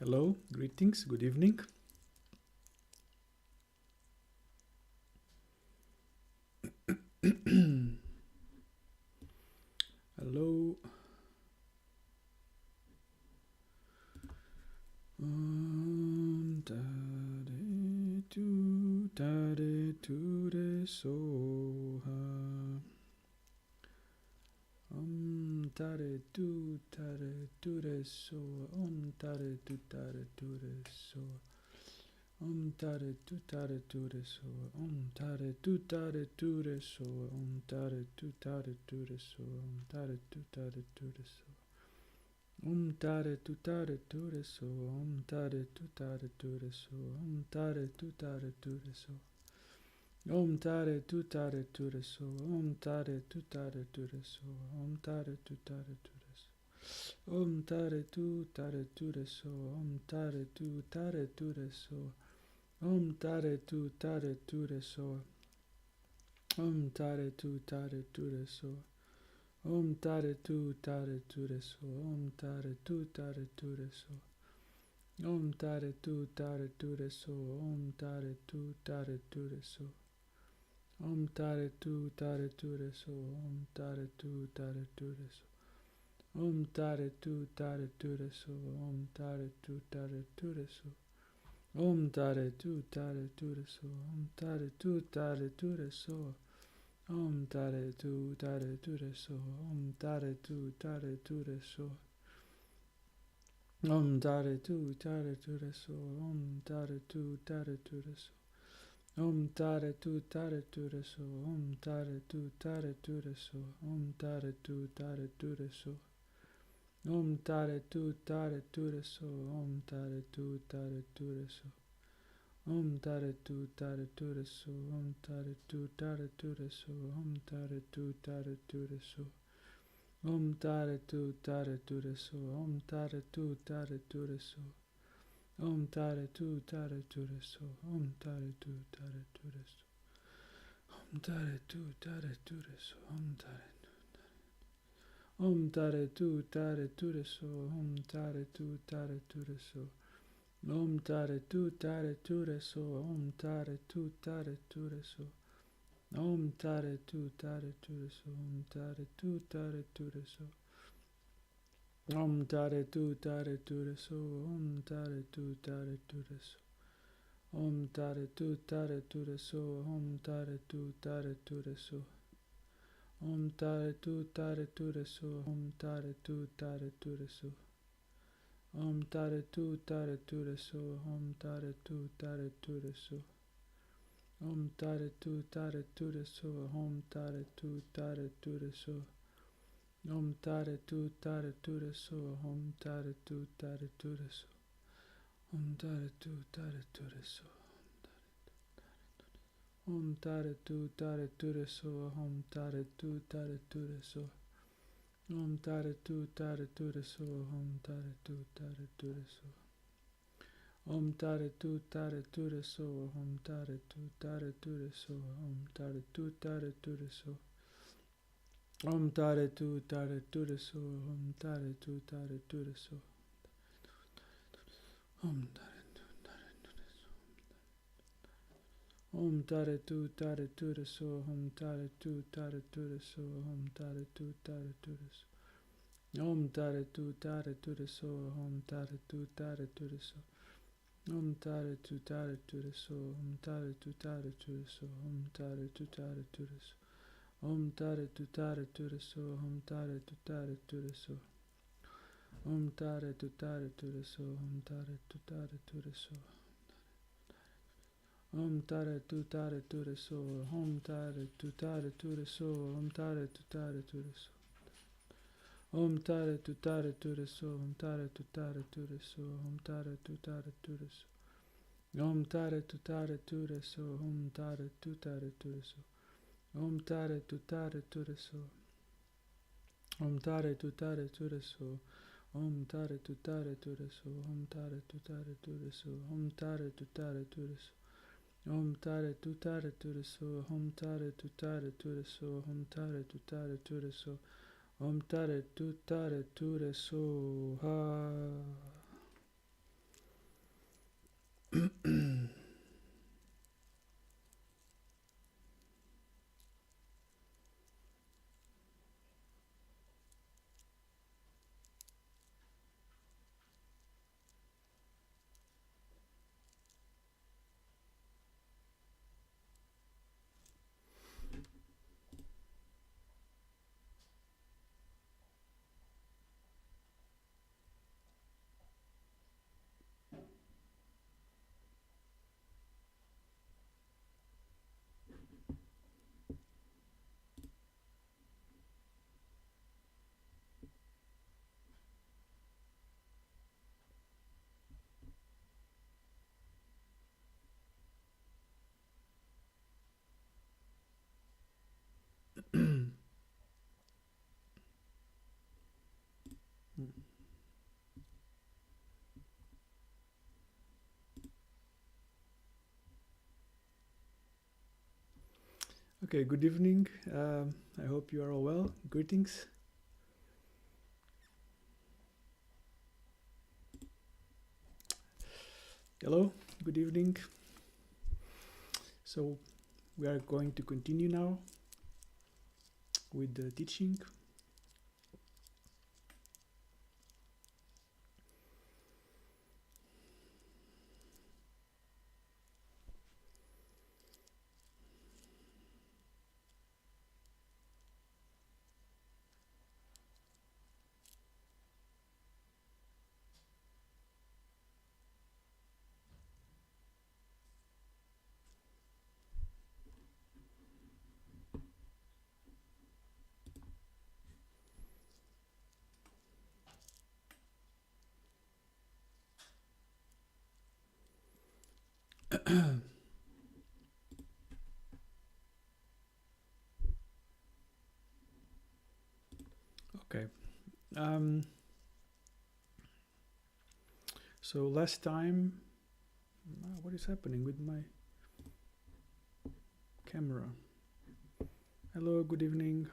Hello, greetings, good evening. Hello. Tare tu re soha. Tare tu re soha. Tare tu re soha. Tare tu re soha. Tare tu re soha. Tare tu re soha. Tare tu re soha. Tare tu re so, tare tu re so, tare tu re so. Tare tu re so, tare tu re so, tare tu re so. Tare tu re so, tare tu re so. Tare tu re so. Tare tu re so. Tare tu re so, tare tu re so. Tare tu re so, tare tu re so. Tare tu re so, tare tu re so. Tare tu re so, tare tu re so. Tare tu re so, tare tu re so. Tare tu re so, tare tu re so. Tare tu re so, tare tu re so. Tare tu re so, tare tu re so, tare tu re so. Tare tu re so, tare tu re so. Tare tu re so, tare tu re so, tare tu re so. Tare tu re so, tare tu re so. Tare tu re so, tare tu re so. Tare tu re so, tare tu re so, tare tu re so. Tare tu re so, tare tu re so. Tare tu re so, tare tu re so. Tare tu re so, tare tu re so. Tare tu re so, tare tu re so. Tare tu re so, tare tu re so. Tare tu re so, tare tu re so. Tare tu re so, tare tu re so. Tare tu re so, tare tu re so. Tare tu re so. Tare tu re so, tare tu re so. Tare tu re so, tare tu re so. Tare tu re so, tare tu re so, tare tu re so. Tare tu re so, tare tu re so. Tare tu re so, tare tu re so, tare tu re so. Tare tu re so, tare tu re so. Tare tu re so, tare tu re so, tare tu re so. Tare tu re so, tare tu re so. Tare tu re so, tare tu re so. Tare tu re so, tare tu re so, tare tu re so. Tare tu re so, tare tu re so, tare tu re so. Tare tu re so, tare tu re so. Tare tu re so. Tare tu re so. Tare tu re so, tare tu re so, tare tu re so. Tare tu re so, tare tu re so, tare tu re so. Tare tu re so, ha. Okay, good evening. I hope you are all well. Greetings. Hello, good evening. So we are going to continue now with the teaching. Okay. So last time, what is happening with my camera? Hello, good evening.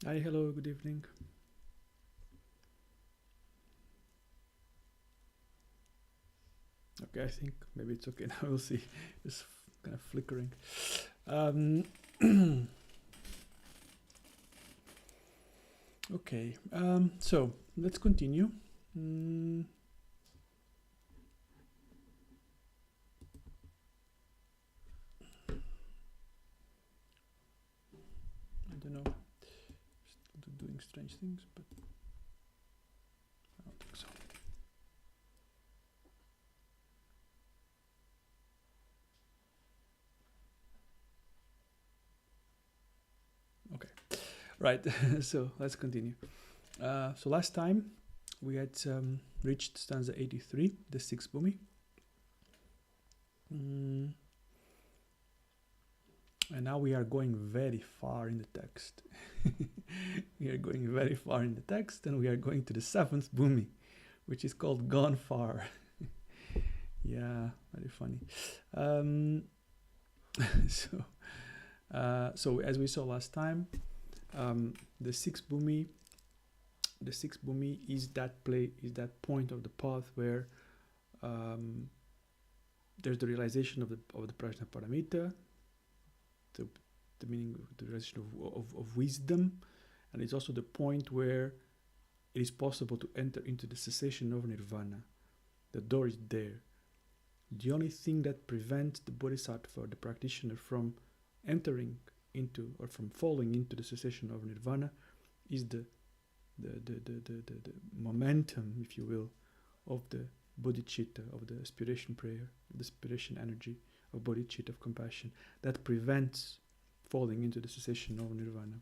Hi, hello, good evening. Okay, I think maybe it's okay now. We'll see. It's kind of flickering. Okay, so let's continue. I don't know, still doing strange things, but I don't think so. Okay, right, so let's continue. So last time we had reached stanza 83, the sixth bhumi. And now we are going very far in the text. We are going very far in the text, and we are going to the seventh bhumi, which is called Gone Far. Yeah, very funny. So as we saw last time, the sixth bhumi is that point of the path where there's the realization of the prajna paramita, the meaning of the realization of wisdom, and it's also the point where it is possible to enter into the cessation of nirvana. The door is there. The only thing that prevents the bodhisattva or the practitioner from entering into or from falling into the cessation of nirvana is the momentum, if you will, of the bodhicitta, of the aspiration prayer, the aspiration energy of bodhicitta, of compassion, that prevents falling into the cessation of nirvana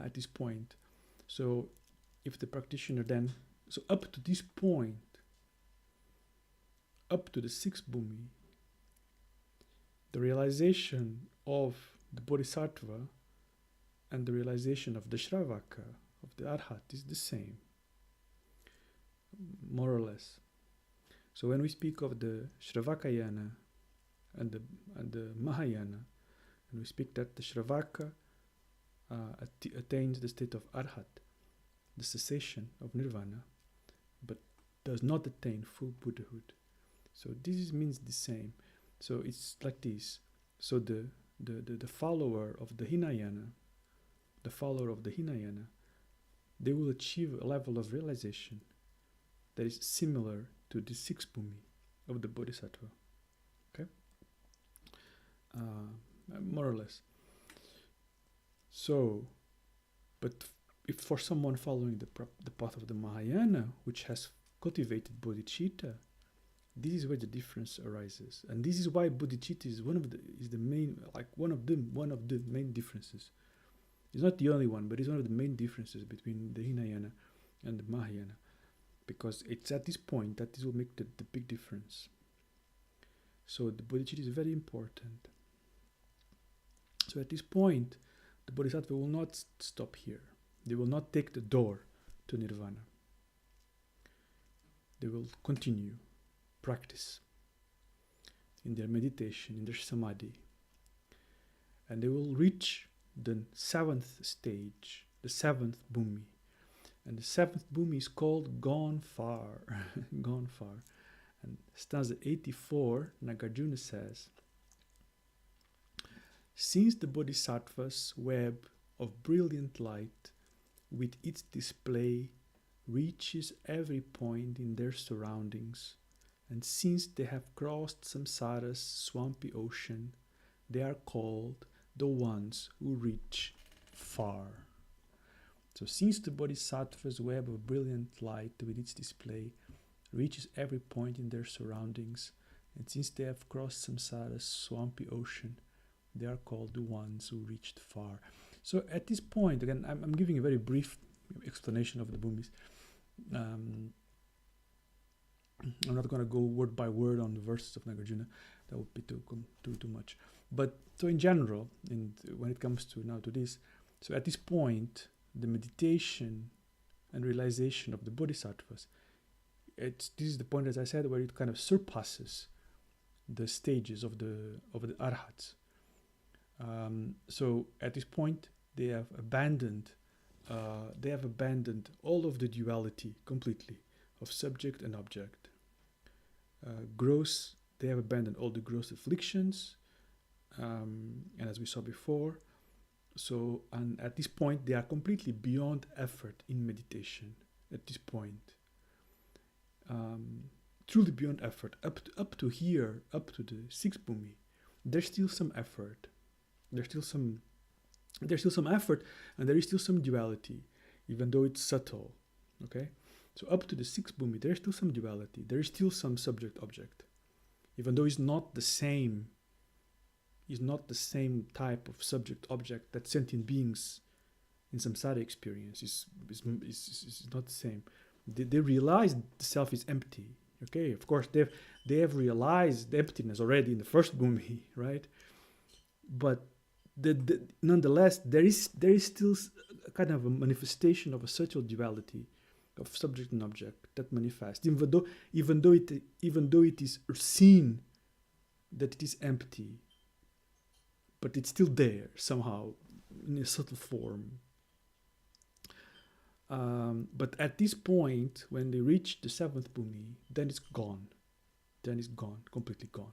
at this point. So if the practitioner then, so up to this point, up to the sixth bhumi, the realization of the bodhisattva and the realization of the shravaka, of the arhat, is the same, more or less. So when we speak of the shravakayana and the mahayana, and we speak that the shravaka attains the state of arhat, the cessation of nirvana, but does not attain full Buddhahood. So this means the same. So it's like this. So the follower of the Hinayana, they will achieve a level of realization that is similar to the sixth bhumi of the bodhisattva. Okay? More or less. So, but if for someone following the path of the Mahayana, which has cultivated bodhicitta, this is where the difference arises, and this is why bodhicitta is one of the main differences. It's not the only one, but it's one of the main differences between the Hinayana and the Mahayana, because it's at this point that this will make the big difference. So the bodhicitta is very important. So at this point, the bodhisattva will not stop here. They will not take the door to nirvana. They will continue practice in their meditation, in their samadhi, and they will reach the seventh stage, the seventh bhumi, and the seventh bhumi is called Gone Far. Gone Far. And stanza 84, Nagarjuna says, since the bodhisattva's web of brilliant light with its display reaches every point in their surroundings, and since they have crossed samsara's swampy ocean, they are called the ones who reach far. So since the bodhisattva's web of brilliant light with its display reaches every point in their surroundings, and since they have crossed samsara's swampy ocean, they are called the ones who reached far. So at this point, again, I'm giving a very brief explanation of the bhumis. I'm not going to go word by word on the verses of Nagarjuna. That would be too much. But so in general, when it comes to this, so at this point, the meditation and realization of the bodhisattvas, this is the point, as I said, where it kind of surpasses the stages of the arhats. So at this point, they have abandoned all of the duality completely of subject and object. They have abandoned all the gross afflictions, and as we saw before. So, and at this point, they are completely beyond effort in meditation. At this point, truly beyond effort. Up to here, up to the sixth bhumi, there's still some effort. There's still some effort, and there is still some duality, even though it's subtle. Okay, so up to the sixth bhumi, there's still some duality. There is still some subject-object, even though it's not the same. Is not the same type of subject-object that sentient beings in samsara experience. Is not the same. They realize the self is empty. Okay, of course they have realized the emptiness already in the first bhumi, right? but nonetheless, there is still a kind of a manifestation of a subtle duality of subject and object that manifests, even though it is seen that it is empty, but it's still there somehow in a subtle form. But at this point, when they reach the seventh bhumi, then it's gone. Then it's gone, completely gone.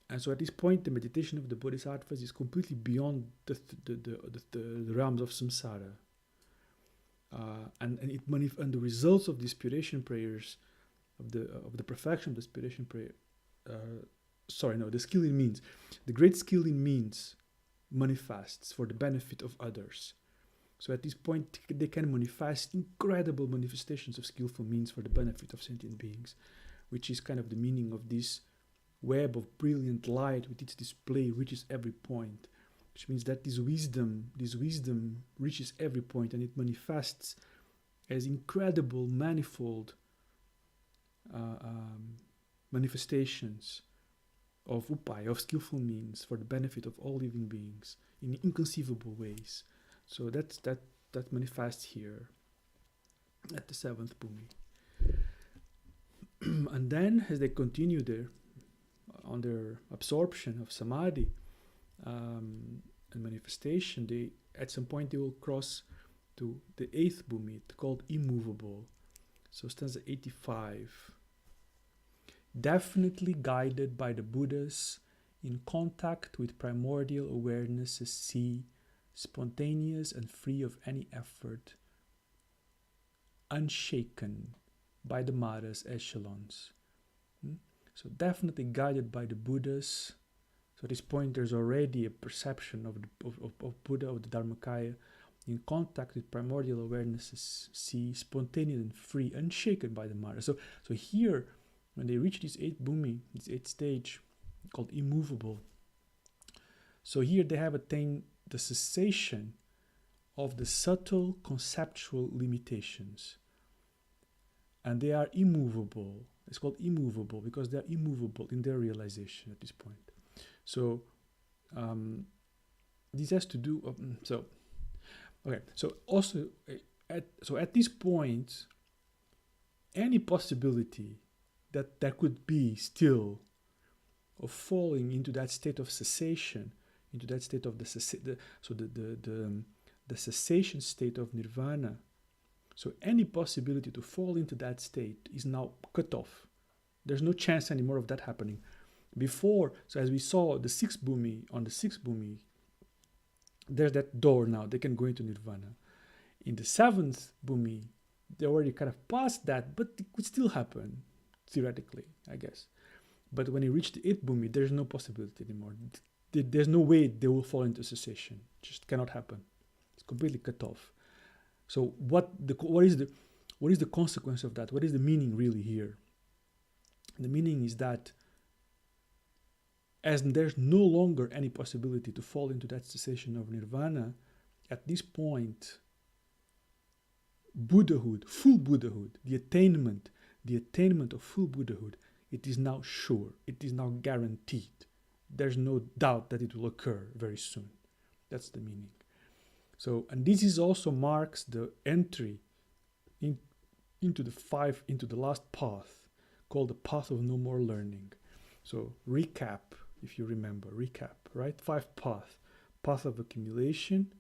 And so at this point, the meditation of the bodhisattvas is completely beyond the realms of samsara. And the results of the inspiration prayers, of the perfection of the inspiration prayer, the skill in means, the great skill in means manifests for the benefit of others. So at this point, they can manifest incredible manifestations of skillful means for the benefit of sentient beings, which is kind of the meaning of this web of brilliant light with its display reaches every point, which means that this wisdom reaches every point, and it manifests as incredible, manifold manifestations of upaya, of skillful means for the benefit of all living beings in inconceivable ways. So that manifests here at the seventh bhumi. And then, as they continue on their absorption of samadhi and manifestation, at some point they will cross to the eighth bhumi, called immovable. So stanza 85. Definitely guided by the Buddhas, in contact with primordial awareness as sea, spontaneous and free of any effort, unshaken by the Mara's echelons. So definitely guided by the Buddhas. So at this point there's already a perception of Buddha, of the Dharmakaya, in contact with primordial awareness as sea, spontaneous and free, unshaken by the Mara. So here, when they reach this eighth bhumi, this eighth stage called immovable, so here they have attained the cessation of the subtle conceptual limitations, and they are immovable. It's called immovable because they are immovable in their realization at this point. So this has to do at this point, any possibility that there could be still of falling into that state of cessation, into that state of the cessation state of nirvana. So any possibility to fall into that state is now cut off. There's no chance anymore of that happening. Before, so as we saw on the sixth bhumi, there's that door now. They can go into nirvana. In the seventh bhumi, they already kind of passed that, but it could still happen, theoretically, I guess. But when you reach the eighth bhumi, there's no possibility anymore. There's no way they will fall into cessation. It just cannot happen. It's completely cut off. So what is the consequence of that? What is the meaning really here? The meaning is that as there's no longer any possibility to fall into that cessation of nirvana, at this point, Buddhahood, full Buddhahood, the attainment of full Buddhahood, it is now sure, it is now guaranteed. There's no doubt that it will occur very soon. That's the meaning. So, and this is also marks the entry into the last path, called the path of no more learning. So, recap, if you remember, right? 5 paths. Path of accumulation,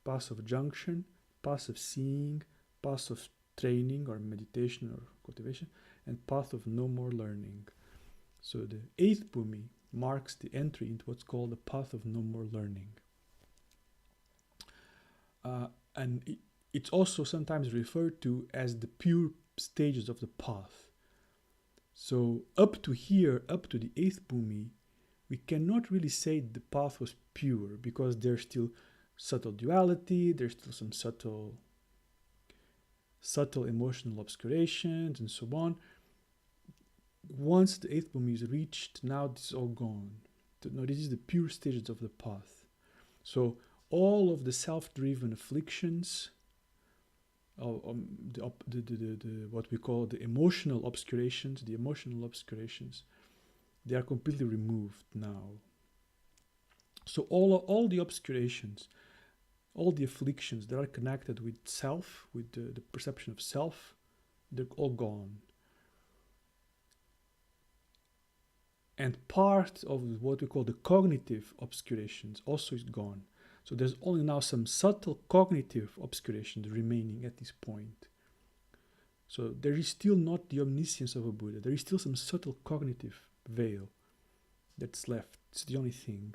path of junction, path of seeing, path of training or meditation or cultivation, and path of no more learning. So the 8th bhumi marks the entry into what's called the path of no more learning. And it's also sometimes referred to as the pure stages of the path. So up to here, up to the 8th bhumi, we cannot really say the path was pure, because there's still subtle duality, there's still some subtle emotional obscurations and so on. Once the 8th bhumi is reached, now this is all gone. Now this is the pure stages of the path. So all of the self-driven afflictions, what we call the emotional obscurations, they are completely removed now. So all the obscurations, all the afflictions that are connected with self, with the perception of self, they're all gone. And part of what we call the cognitive obscurations also is gone. So there's only now some subtle cognitive obscurations remaining at this point. So there is still not the omniscience of a Buddha. There is still some subtle cognitive veil that's left. It's the only thing.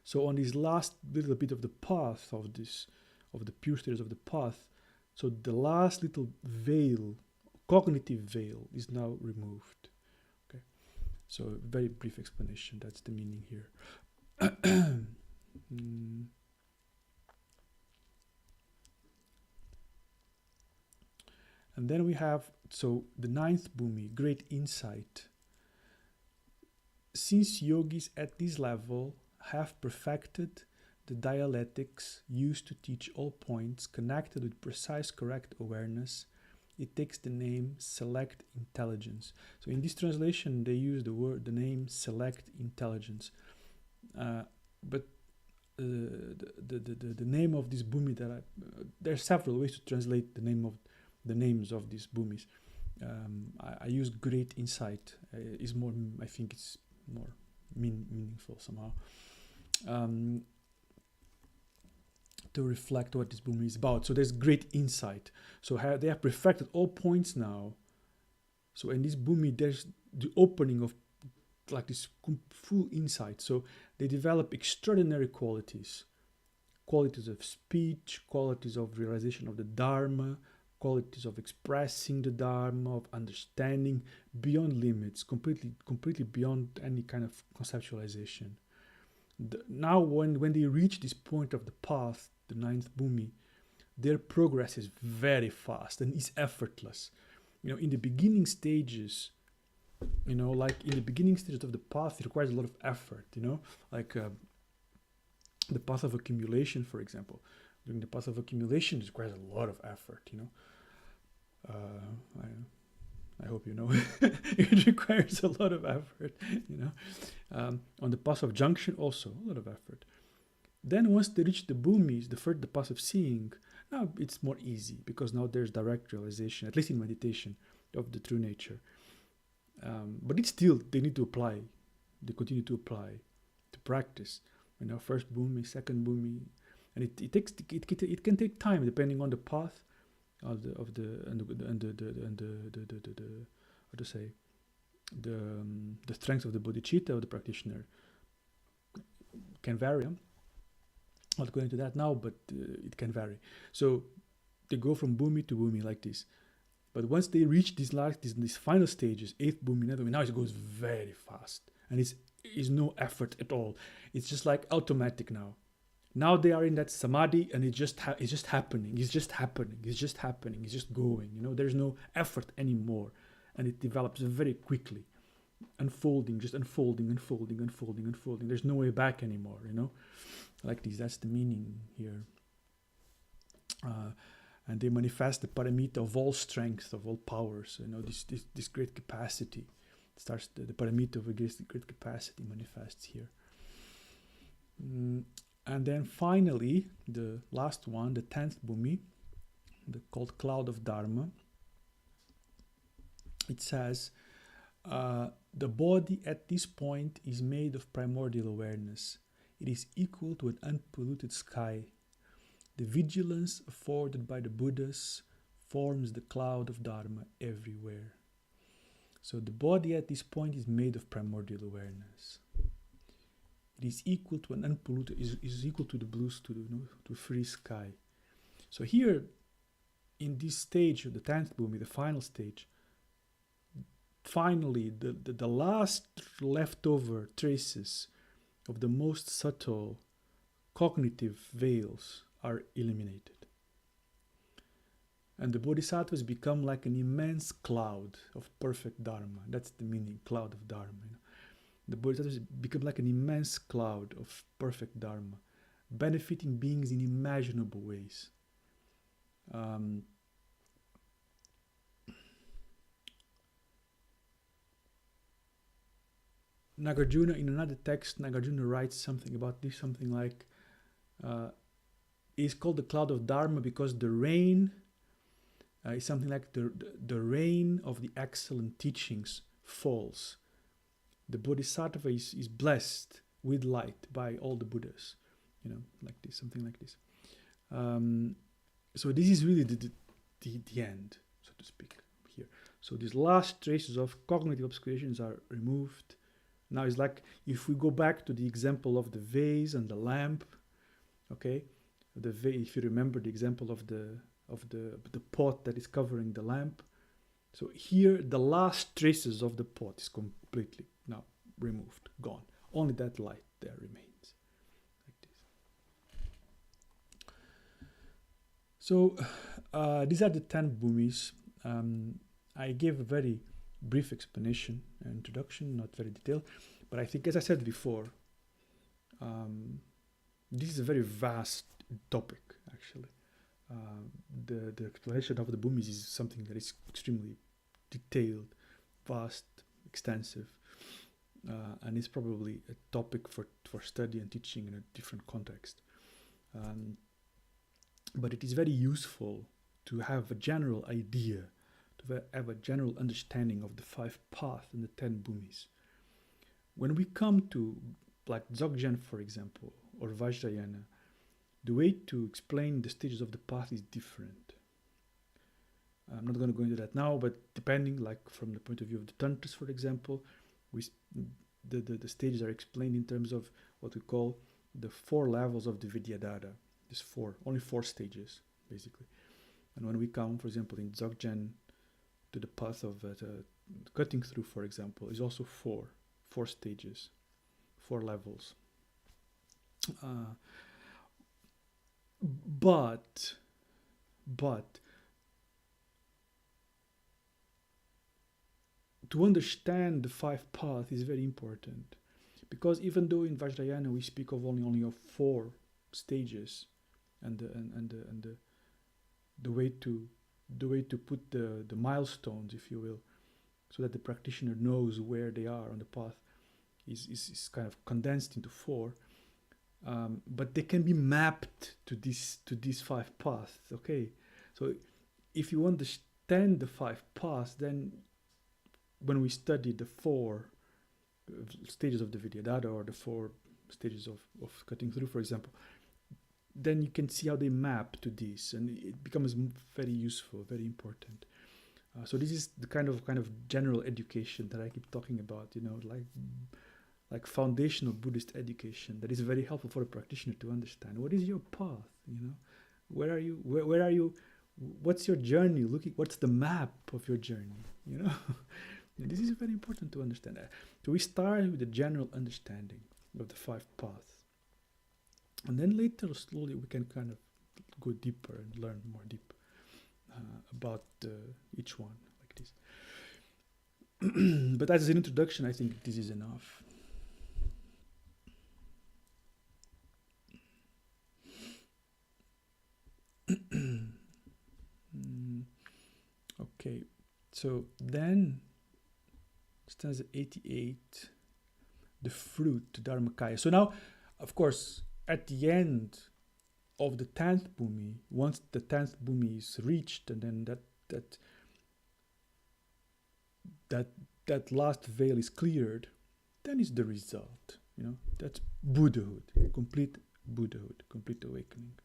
So on this last little bit of the path of the pure stages of the path, so the last little veil, cognitive veil, is now removed. Okay. So very brief explanation. That's the meaning here. And then we have, so the ninth bhumi, great insight. Since yogis at this level have perfected the dialectics used to teach all points connected with precise correct awareness, it takes the name select intelligence. So in this translation, they use the name select intelligence. But the name of this bhumi there are several ways to translate the names of these bhumis. I use great insight. Is more, I think it's more meaningful somehow. To reflect what this bhumi is about. So there's great insight. So they have perfected all points now. So in this bhumi, there's the opening of like this full insight. So they develop extraordinary qualities of speech, qualities of realization of the Dharma, qualities of expressing the Dharma, of understanding beyond limits, completely beyond any kind of conceptualization. Now when they reach this point of the path, the ninth bhumi, their progress is very fast and is effortless. In the beginning stages, like in the beginning stages of the path, it requires a lot of effort, like the path of accumulation, for example. During the path of accumulation, it requires a lot of effort, I hope you know. It requires a lot of effort, on the path of junction also, a lot of effort. Then once they reach the bhumis, the path of seeing, now it's more easy because now there's direct realization, at least in meditation, of the true nature. But it's still, they need to apply. They continue to apply, to practice. First bhumi, second bhumi, and it can take time depending on the path of the strength of the bodhicitta of the practitioner can vary. I'm not going into that now, but it can vary. So they go from bhumi to bhumi like this. But once they reach these final stages, 8th bhumi, 9th bhumi, now it goes very fast. And it's no effort at all. It's just like automatic now. Now they are in that samadhi and it's just happening. It's just happening. It's just happening. It's just going. There's no effort anymore. And it develops very quickly. Unfolding, just unfolding. There's no way back anymore, Like this, that's the meaning here. And they manifest the paramita of all strength, of all powers. This great capacity. It starts the paramita of a great capacity manifests here. And then finally, the last one, the 10th bhumi, called Cloud of Dharma. It says, the body at this point is made of primordial awareness. It is equal to an unpolluted sky. The vigilance afforded by the Buddhas forms the cloud of Dharma everywhere. So the body at this point is made of primordial awareness. It is equal to an unpolluted, is equal to the blue, to free sky. So here, in this stage of the 10th bhumi, the final stage, finally, the last leftover traces of the most subtle cognitive veils are eliminated. And the bodhisattvas become like an immense cloud of perfect Dharma. That's the meaning, cloud of Dharma. The bodhisattvas become like an immense cloud of perfect Dharma, benefiting beings in imaginable ways. Nagarjuna, in another text, Nagarjuna writes something about this, something like, it's called the cloud of Dharma because the rain is something like the rain of the excellent teachings falls. The Bodhisattva is blessed with light by all the Buddhas, like this, something like this. So this is really the end, so to speak, here. So these last traces of cognitive obscurations are removed. Now it's like if we go back to the example of the vase and the lamp, okay? If you remember the example of the pot that is covering the lamp. So here the last traces of the pot is completely now removed, gone. Only that light there remains, like this. So these are the 10 bhumis. I gave a very brief explanation and introduction, not very detailed, but I think, as I said before, this is a very vast topic, actually. The explanation of the bhumis is something that is extremely detailed, vast, extensive, and it's probably a topic for study and teaching in a different context. But it is very useful to have a general idea, to have a general understanding of the 5 paths and the 10 bhumis. When we come to, like, Dzogchen, for example, or Vajrayāna, the way to explain the stages of the path is different. I'm not going to go into that now, but depending, like from the point of view of the Tantras, for example, the stages are explained in terms of what we call the 4 levels of the Vidyadhara. There's only 4 stages, basically. And when we come, for example, in Dzogchen, to the path of cutting through, for example, is also 4 stages, 4 levels. But to understand the 5 paths is very important, because even though in Vajrayāna we speak of only of 4 stages, and the way to put the milestones, if you will, so that the practitioner knows where they are on the path, is kind of condensed into 4. But they can be mapped to these 5 paths. Okay, so if you understand the 5 paths, then when we study the 4 stages of the Vidyadhara, or the 4 stages of cutting through, for example, then you can see how they map to this, and it becomes very useful, very important. So this is the kind of general education that I keep talking about, like foundational Buddhist education that is very helpful for a practitioner to understand. What is your path? Where are you? Where are you? What's your journey? What's the map of your journey? This is very important to understand. So we start with the general understanding of the 5 paths, and then later, slowly, we can kind of go deeper and learn more deep about each one, like this. But as an introduction, I think this is enough. Okay, so then stanza 88, the fruit, Dharmakaya. So now, of course, at the end of the 10th bhumi, once the 10th bhumi is reached, and then that last veil is cleared, then is the result. That's Buddhahood, complete awakening.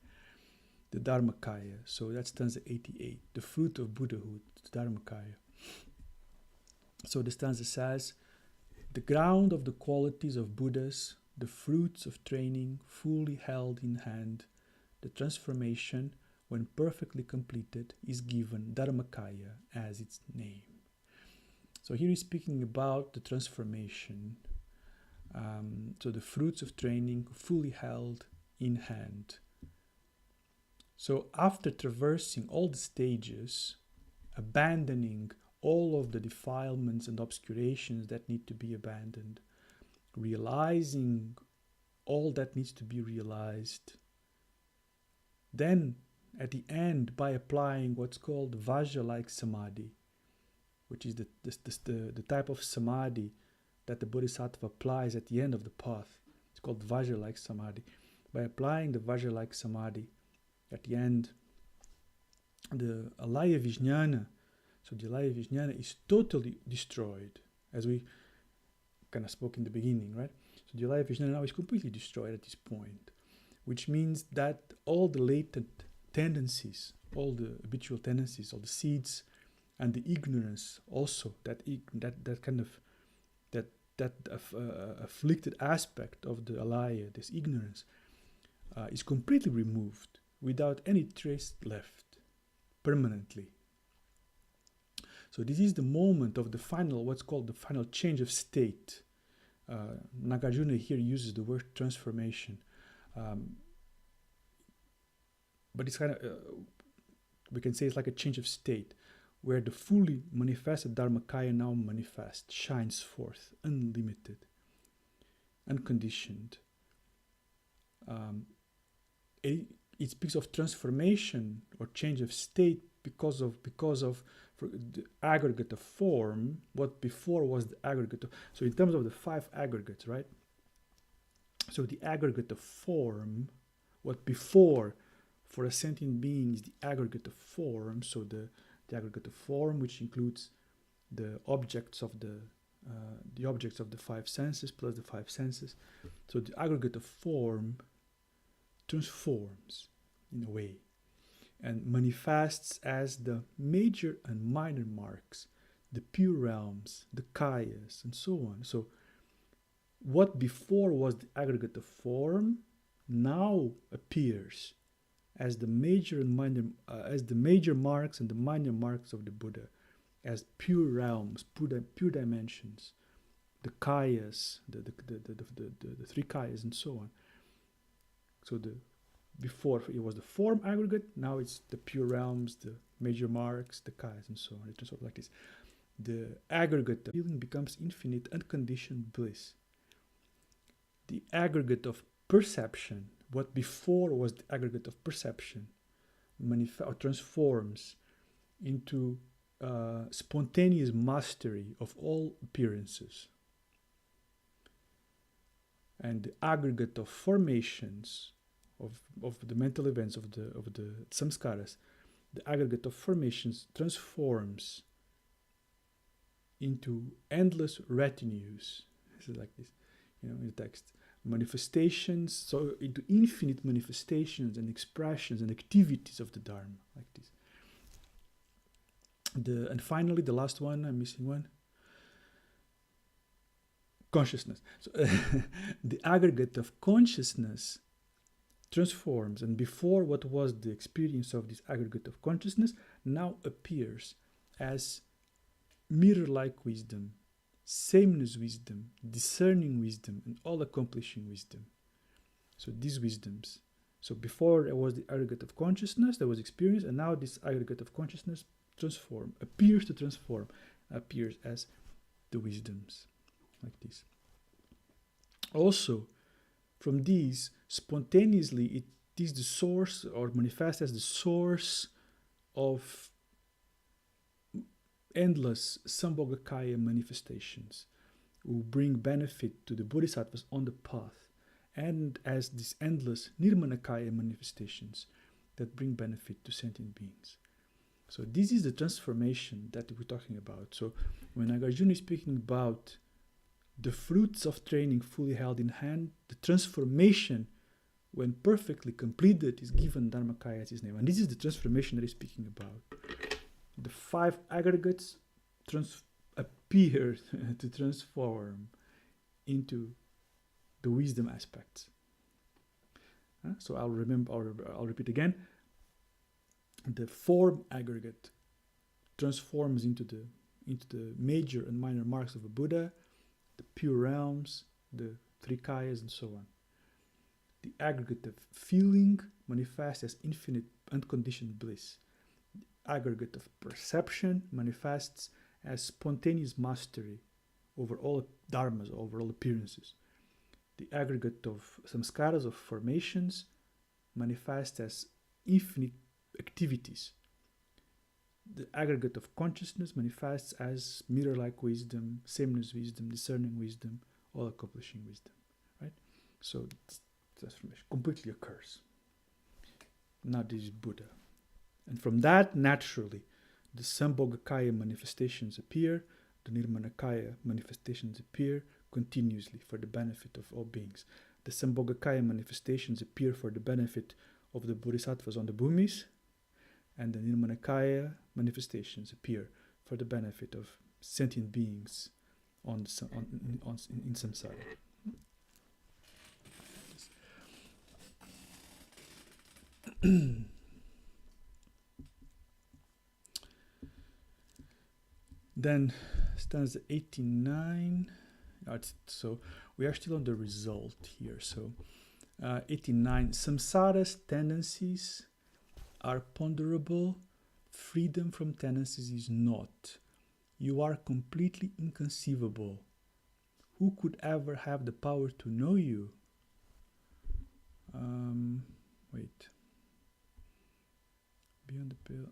The Dharmakaya. So that's stanza 88, the fruit of Buddhahood, the Dharmakaya. So the stanza says, the ground of the qualities of Buddhas, the fruits of training fully held in hand, the transformation, when perfectly completed, is given Dharmakaya as its name. So here he's speaking about the transformation. So the fruits of training fully held in hand. So after traversing all the stages, abandoning all of the defilements and obscurations that need to be abandoned, realizing all that needs to be realized, then at the end, by applying what's called Vajra-like samadhi, which is the type of samadhi that the Bodhisattva applies at the end of the path. It's called Vajra-like Samadhi. By applying the Vajra-like Samadhi at the end, the Alaya Vijnana, so the Alaya Vijnana is totally destroyed, as we kind of spoke in the beginning, right? So the Alaya Vijnana now is completely destroyed at this point, which means that all the latent tendencies, all the habitual tendencies, all the seeds, and the ignorance also, that afflicted aspect of the alaya, this ignorance, is completely removed without any trace left permanently. So this is the moment of the final, what's called the final change of state. Nagarjuna here uses the word transformation, but it's kind of, we can say it's like a change of state, where the fully manifested Dharmakaya now manifests, shines forth, unlimited, unconditioned. It speaks of transformation or change of state because of the aggregate of form, what before was the aggregate of, so in terms of the 5 aggregates, right? So the aggregate of form, what before for a sentient being is the aggregate of form, so the aggregate of form, which includes the objects of the 5 senses plus the 5 senses. So the aggregate of form transforms in a way and manifests as the major and minor marks, the pure realms, the kayas, and so on. So what before was the aggregate of form now appears as the major and minor, as the major marks and the minor marks of the Buddha, as pure realms, pure dimensions, the kayas, the 3 kayas, and so on. So before it was the form aggregate, now it's the pure realms, the major marks, the kayas, and so on. It's sort of like this. The aggregate of feeling becomes infinite, unconditioned bliss. The aggregate of perception, what before was the aggregate of perception, transforms into spontaneous mastery of all appearances. And the aggregate of formations, of the mental events, of the samskaras, the aggregate of formations transforms into endless retinues. This is like this, in the text. Manifestations, so into infinite manifestations and expressions and activities of the Dharma, like this. And finally, the last one, I'm missing one. Consciousness. So the aggregate of consciousness transforms, and before what was the experience of this aggregate of consciousness now appears as mirror-like wisdom, sameness wisdom, discerning wisdom, and all-accomplishing wisdom. So these wisdoms. So before there was the aggregate of consciousness, there was experience, and now this aggregate of consciousness appears as the wisdoms, like this. Also, from these, spontaneously, it is the source, or manifests as the source of endless Sambhogakaya manifestations who bring benefit to the Bodhisattvas on the path, and as these endless Nirmanakaya manifestations that bring benefit to sentient beings. So this is the transformation that we're talking about. So when Nagarjuna is speaking about the fruits of training fully held in hand, the transformation, when perfectly completed, is given Dharmakaya as his name. And this is the transformation that he's speaking about. The 5 aggregates appear to transform into the wisdom aspects. So I'll repeat again. The form aggregate transforms into the major and minor marks of a Buddha, the pure realms, the 3 kayas, and so on. The aggregate of feeling manifests as infinite unconditioned bliss. The aggregate of perception manifests as spontaneous mastery over all dharmas, over all appearances. The aggregate of samskaras, of formations, manifests as infinite activities. the aggregate of consciousness manifests as mirror-like wisdom, sameness wisdom, discerning wisdom, all-accomplishing wisdom, right? So transformation completely occurs. Now this is Buddha. And from that, naturally, the Sambhogakaya manifestations appear, the Nirmanakaya manifestations appear continuously for the benefit of all beings. The Sambhogakaya manifestations appear for the benefit of the Bodhisattvas on the Bhumis, and the Nirmanakaya manifestations appear for the benefit of sentient beings in samsara. Then stanza 89. So we are still on the result here. So 89. Samsara's tendencies are ponderable. Freedom from tendencies is not. You are completely inconceivable. Who could ever have the power to know you? Wait. Beyond the pale.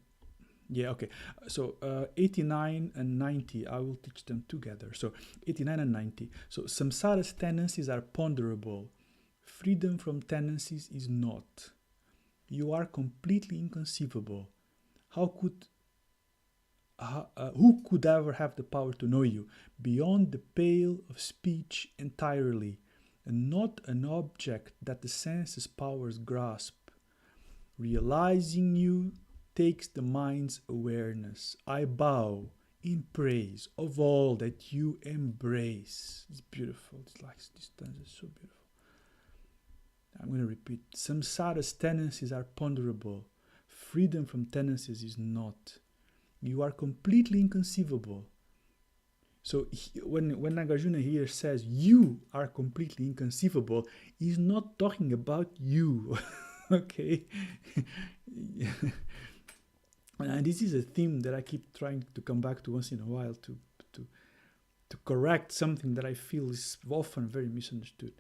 Yeah, okay. So 89 and 90, I will teach them together. So 89 and 90. So samsara's tendencies are ponderable. Freedom from tendencies is not. You are completely inconceivable. Who could ever have the power to know you? Beyond the pale of speech entirely, and not an object that the senses' powers grasp. Realizing you takes the mind's awareness. I bow in praise of all that you embrace. It's beautiful. It's like this stanza is so beautiful. I'm going to repeat. Samsara's tendencies are ponderable. Freedom from tendencies is not. You are completely inconceivable. So when Nagarjuna here says you are completely inconceivable, he's not talking about you. Okay? And this is a theme that I keep trying to come back to once in a while to correct something that I feel is often very misunderstood.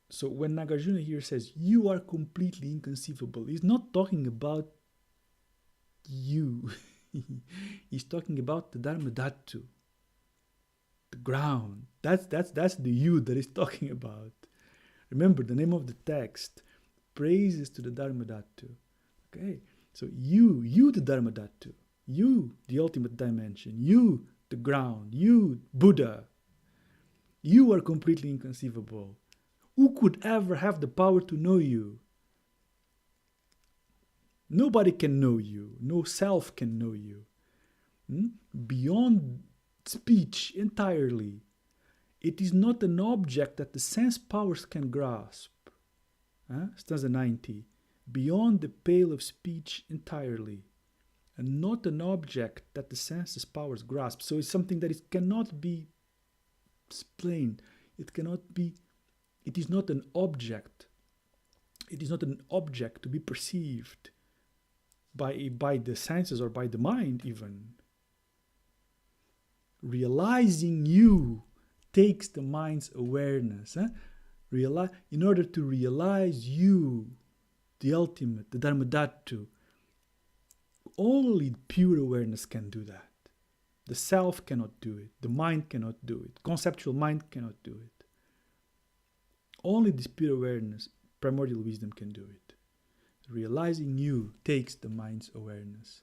So when Nagarjuna here says, you are completely inconceivable, he's not talking about you. He's talking about the Dharmadhatu, the ground. That's the you that he's talking about. Remember, the name of the text, praises to the Dharmadhatu. Okay? So you the Dharmadhatu, you the ultimate dimension, you the ground, you Buddha, you are completely inconceivable. Who could ever have the power to know you? Nobody can know you. No self can know you. Beyond speech entirely. It is not an object that the sense powers can grasp. Stanza 90. Beyond the pale of speech entirely. And not an object that the senses powers grasp. So it's something that cannot be explained. It is not an object. It is not an object to be perceived by the senses or by the mind even. Realizing you takes the mind's awareness. In order to realize you, the ultimate, the Dharmadhatu, only pure awareness can do that. The self cannot do it. The mind cannot do it. Conceptual mind cannot do it. Only this pure awareness, primordial wisdom, can do it. Realizing you takes the mind's awareness.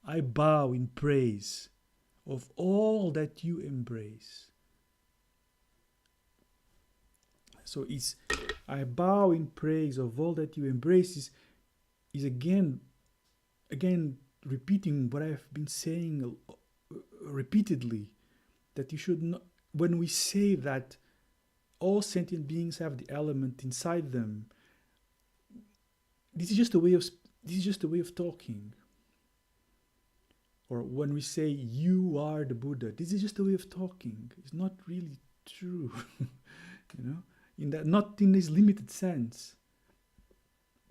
I bow in praise of all that you embrace. So I bow in praise of all that you embrace is again repeating what I've been saying repeatedly, that you should not, when we say that all sentient beings have the element inside them, this is just a way of talking. Or when we say you are the Buddha, this is just a way of talking. It's not really true. Not in this limited sense.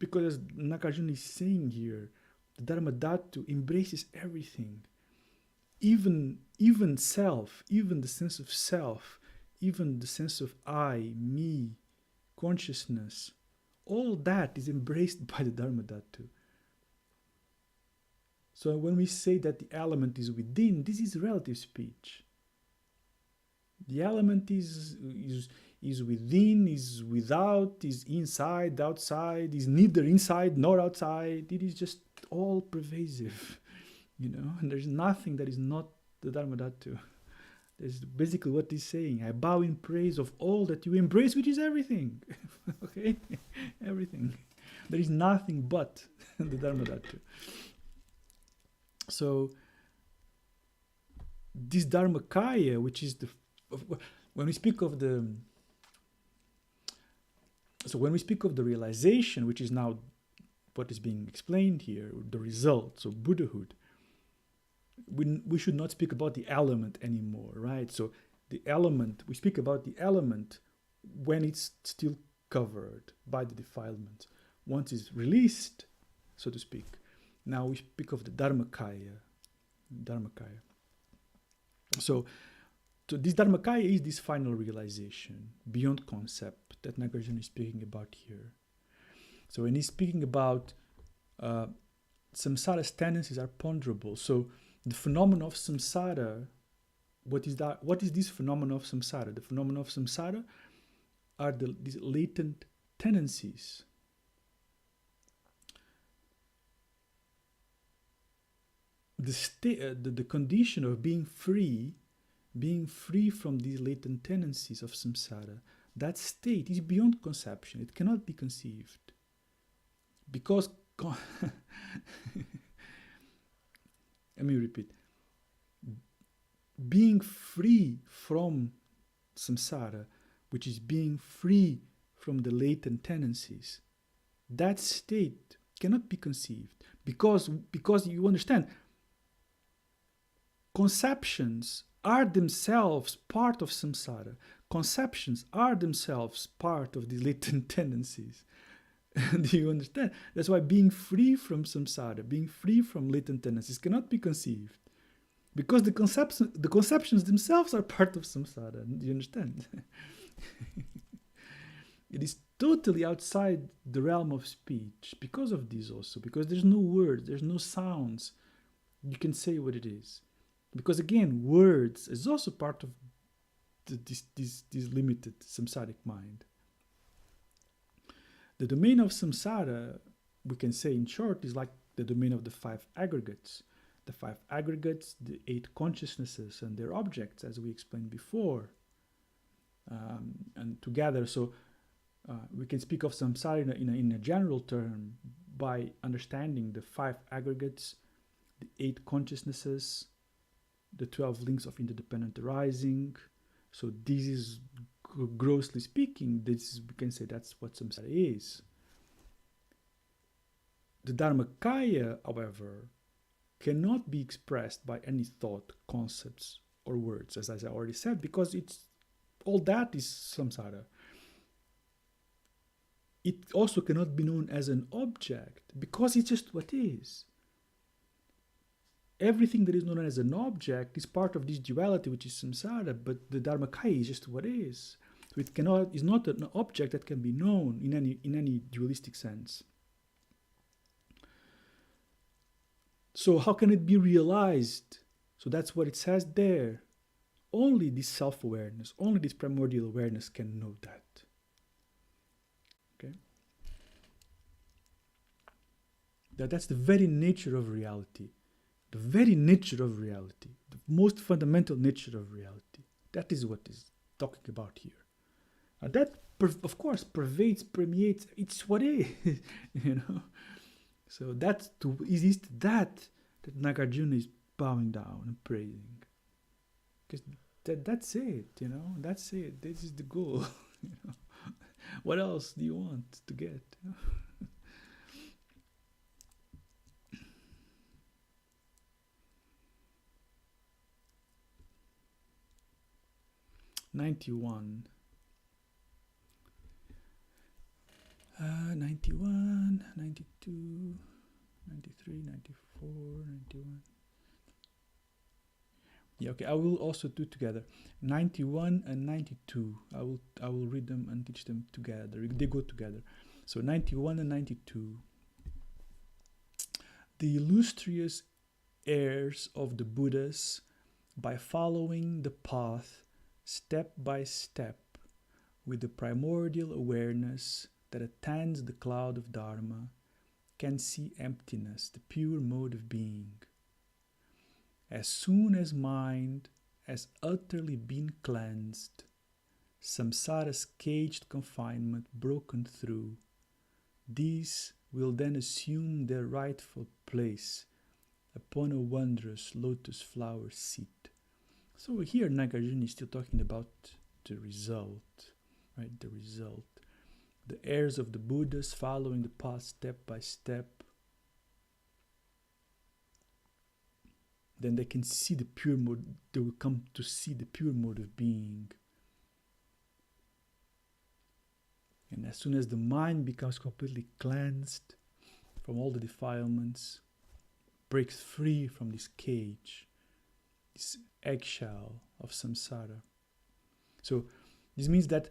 Because as Nagarjuna is saying here, the Dharmadhatu embraces everything. Even self, even the sense of self, even the sense of I, me, consciousness, all that is embraced by the Dharmadhatu. So when we say that the element is within, this is relative speech. The element is within, is without, is inside, outside, is neither inside nor outside. It is just all pervasive, and there's nothing that is not the Dharmadhatu. That's basically what he's saying. I bow in praise of all that you embrace, which is everything. Okay? Everything. There is nothing but the Dharmadhatu. So this Dharmakaya, which is when we speak of the realization, which is now what is being explained here, the result, so Buddhahood, we should not speak about the element anymore, right? So the element, we speak about the element when it's still covered by the defilement. Once it's released, so to speak, now we speak of the Dharmakaya. So this Dharmakaya is this final realization beyond concept that Nagarjuna is speaking about here. So when he's speaking about samsara's tendencies are ponderable. So the phenomenon of samsara, what is that? What is this phenomenon of samsara? The phenomenon of samsara are these latent tendencies. The condition of being free from these latent tendencies of samsara, that state is beyond conception. It cannot be conceived. Because, let me repeat, being free from samsara, which is being free from the latent tendencies, that state cannot be conceived. Because you understand, conceptions are themselves part of samsara. Conceptions are themselves part of the latent tendencies. Do you understand? That's why being free from samsara, being free from latent tendencies cannot be conceived. Because the conceptions themselves are part of samsara. Do you understand? It is totally outside the realm of speech because of this also. Because there's no words, there's no sounds. You can say what it is. Because again, words is also part of this limited samsaric mind. The domain of samsara, we can say in short, is like the domain of the five aggregates. The five aggregates, the 8 consciousnesses and their objects, as we explained before. And together, so we can speak of samsara in a general term by understanding the 5 aggregates, the 8 consciousnesses, the 12 links of interdependent arising. So this is, grossly speaking, we can say that's what samsara is. The Dharmakaya, however, cannot be expressed by any thought, concepts, or words, as I already said, because all that is samsara. It also cannot be known as an object, because it's just what is. Everything that is known as an object is part of this duality, which is samsara, but the Dharmakaya is just what is. So it is not an object that can be known in any dualistic sense. So how can it be realized? So that's what it says there. Only this self-awareness, only this primordial awareness can know that. Okay? That's the very nature of reality. The very nature of reality, the most fundamental nature of reality. That is what is talking about here. And that, of course, permeates, it's what is, So that's that Nagarjuna is bowing down and praising. Because that's it, that's it. This is the goal. What else do you want to get? 91. 91, 92, 93, 94, 91. Yeah, okay, I will also do together. 91 and 92. I will read them and teach them together. They go together. So 91 and 92. The illustrious heirs of the Buddhas by following the path step by step with the primordial awareness that attends the cloud of Dharma, can see emptiness, the pure mode of being. As soon as mind has utterly been cleansed, samsara's caged confinement broken through, these will then assume their rightful place upon a wondrous lotus flower seat. So here Nagarjuna is still talking about the result, right? The result. The heirs of the Buddhas following the path step by step. Then they can see the pure mode, they will come to see the pure mode of being. And as soon as the mind becomes completely cleansed from all the defilements, breaks free from this cage, this eggshell of samsara. So this means that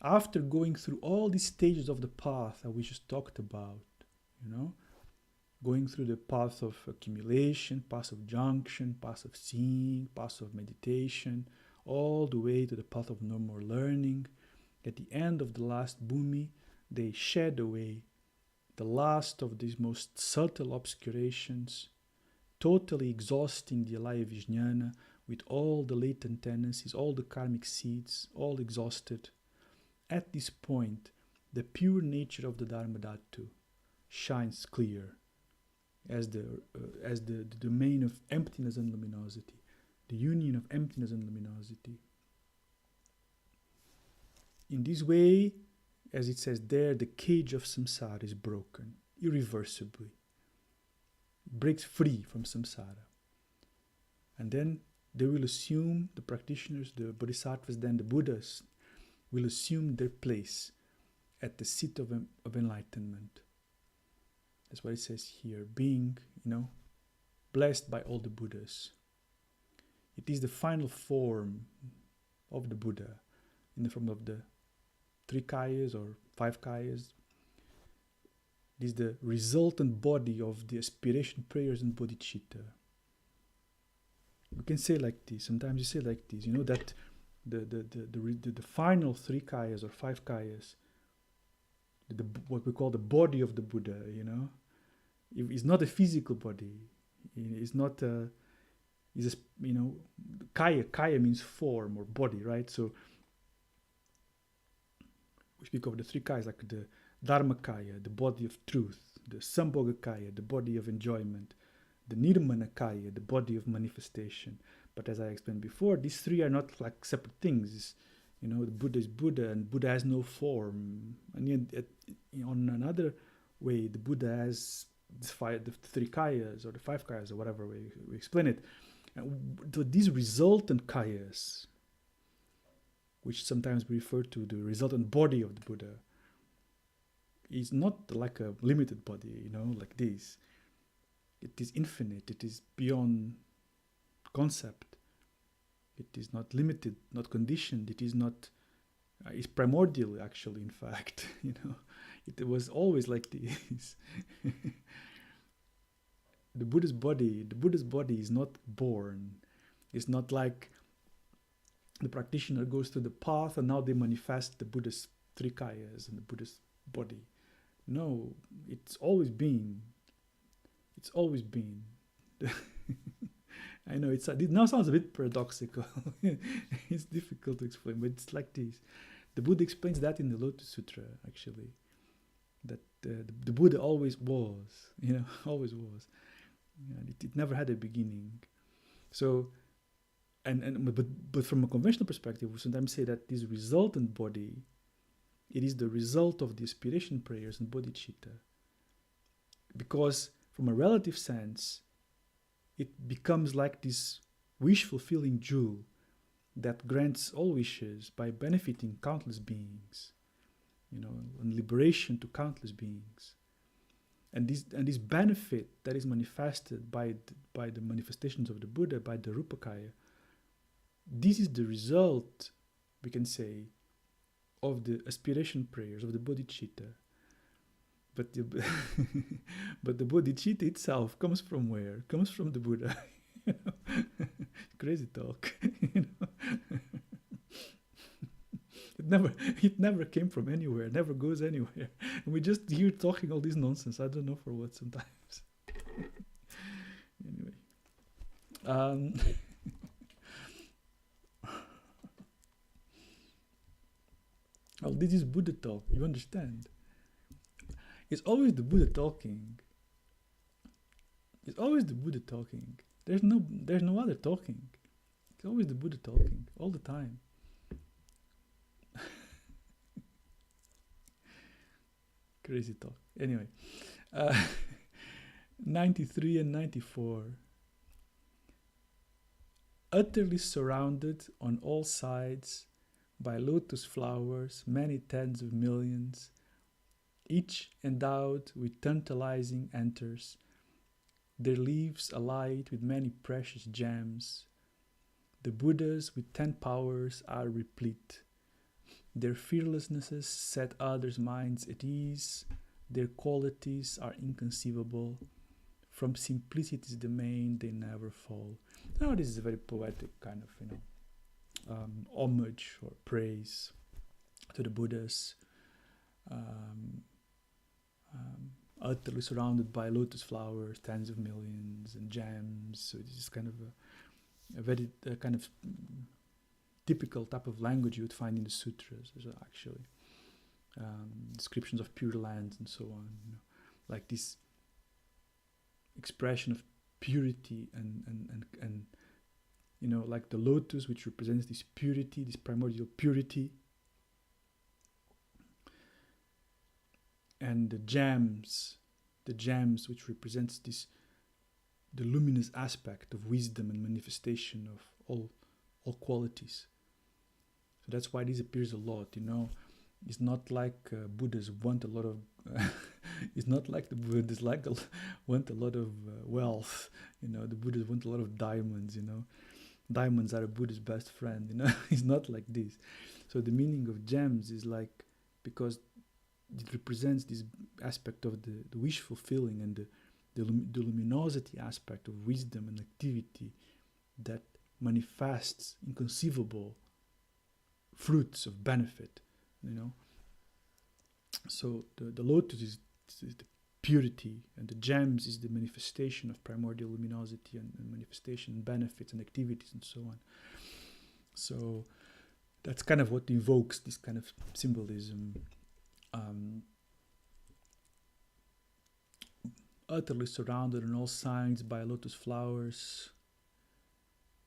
after going through all these stages of the path that we just talked about, going through the path of accumulation, path of junction, path of seeing, path of meditation, all the way to the path of no more learning, at the end of the last bhumi, they shed away the last of these most subtle obscurations, totally exhausting the alaya vijnana with all the latent tendencies, all the karmic seeds, all exhausted. At this point, the pure nature of the Dharmadhatu shines clear as the domain of emptiness and luminosity, the union of emptiness and luminosity. In this way, as it says there, the cage of samsara is broken irreversibly. It breaks free from samsara. And then they will assume, the practitioners, the bodhisattvas, then the Buddhas, will assume their place at the seat of enlightenment. That's what it says here, being, blessed by all the Buddhas. It is the final form of the Buddha, in the form of the 3 kayas or 5 kayas. It is the resultant body of the aspiration, prayers, and bodhicitta. You can say like this, sometimes you say like this, that the final 3 kayas or 5 kayas, what we call the body of the Buddha, it's not a physical body. It's not kaya means form or body, right? So we speak of the 3 kayas like the Dharmakaya, the body of truth, the Sambhogakaya, the body of enjoyment, the Nirmanakaya, the body of manifestation. But as I explained before, these 3 are not like separate things. The Buddha is Buddha, and Buddha has no form. And yet, on another way, the Buddha has the 3 kayas or the 5 kayas or whatever way we explain it. And these resultant kayas, which sometimes we refer to the resultant body of the Buddha, is not like a limited body, like this. It is infinite. It is beyond concept. It is not limited, not conditioned. It is not. It's primordial, actually. In fact, it was always like this. The Buddha's body is not born. It's not like the practitioner goes to the path and now they manifest the Buddha's 3 kayas and the Buddha's body. No, it's always been. It's always been. I know it now sounds a bit paradoxical. It's difficult to explain, but it's like this. The Buddha explains that in the Lotus Sutra, actually, that the Buddha always was, always was. It never had a beginning. So, but from a conventional perspective, we sometimes say that this resultant body, it is the result of the aspiration prayers and bodhicitta. Because from a relative sense, it becomes like this wish-fulfilling jewel that grants all wishes by benefiting countless beings, and liberation to countless beings. And this benefit that is manifested by the manifestations of the Buddha, by the Rupakaya, this is the result, we can say, of the aspiration prayers, of the bodhicitta. But the but the bodhicitta itself comes from where? Comes from the Buddha. You know? Crazy talk. You know? It never came from anywhere, never goes anywhere. And we just hear talking all this nonsense. I don't know for what sometimes. Anyway. Well, this is Buddha talk, you understand? It's always the Buddha talking. It's always the Buddha talking. There's no other talking. It's always the Buddha talking, all the time. Crazy talk. Anyway, 93 and 94. Utterly surrounded on all sides by lotus flowers, many tens of millions, each endowed with tantalizing anthers, their leaves alight with many precious gems. The Buddhas with 10 powers are replete. Their fearlessnesses set others' minds at ease. Their qualities are inconceivable. From simplicity's domain they never fall. Now this is a very poetic kind of, homage or praise to the Buddhas. Utterly surrounded by lotus flowers, tens of millions, and gems. So this is kind of a very kind of typical type of language you would find in the sutras, actually. Descriptions of pure lands and so on. You know, like this expression of purity and you know, like the lotus, which represents this purity, this primordial purity, and the gems, which represents the luminous aspect of wisdom and manifestation of all qualities. So that's why this appears a lot, you know. It's not like Buddhas want a lot of it's not like the Buddhas want a lot of wealth, you know. The Buddhas want a lot of diamonds, you know. Diamonds are a Buddha's best friend, you know. It's not like this. So the meaning of gems is like, because it represents this aspect of the wish fulfilling and the luminosity aspect of wisdom and activity that manifests inconceivable fruits of benefit, you know. So the lotus is the purity, and the gems is the manifestation of primordial luminosity and manifestation and benefits and activities and so on. So that's kind of what evokes this kind of symbolism. Utterly surrounded on all sides by lotus flowers,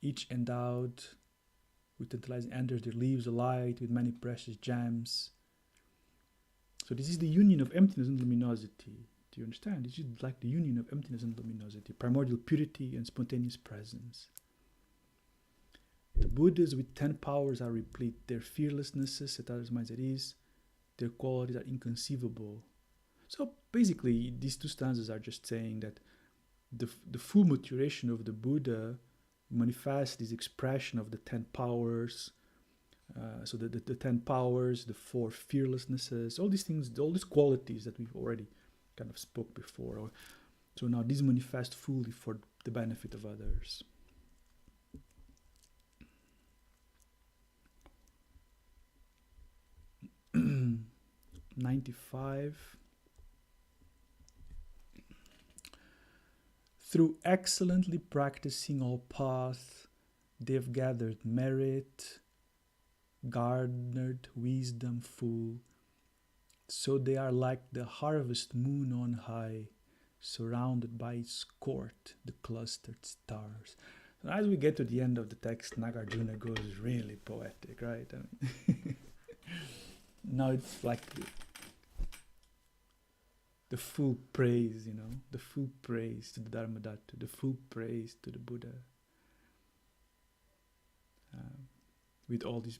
each endowed with tantalizing anthers, their leaves alight with many precious gems. So this is the union of emptiness and luminosity. Do you understand? This is like the union of emptiness and luminosity, primordial purity and spontaneous presence. The Buddhas with 10 powers are replete. Their fearlessnesses set others' minds at ease. Their qualities are inconceivable. So basically, these two stanzas are just saying that the full maturation of the Buddha manifests this expression of the 10 powers. So the 10 powers, the 4 fearlessnesses, all these things, all these qualities that we've already kind of spoke before. So now these manifest fully for the benefit of others. $95. Through excellently practicing all paths, they've gathered merit, garnered wisdom full, so they are like the harvest moon on high, surrounded by its court, the clustered stars. So as we get to the end of the text, Nagarjuna goes really poetic, right? I mean now it's like the full praise, you know, the full praise to the Dharmadhatu, the full praise to the Buddha, with all this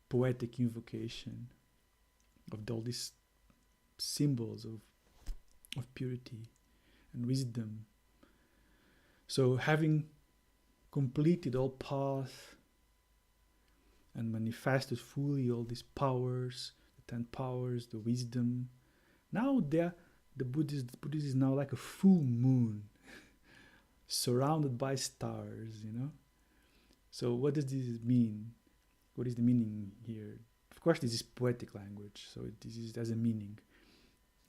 poetic invocation of all these symbols of purity and wisdom. So having completed all paths and manifested fully all these powers, the 10 powers, the wisdom. Now the Buddhist is now like a full moon, surrounded by stars, So what does this mean? What is the meaning here? Of course, this is poetic language, so this has a meaning.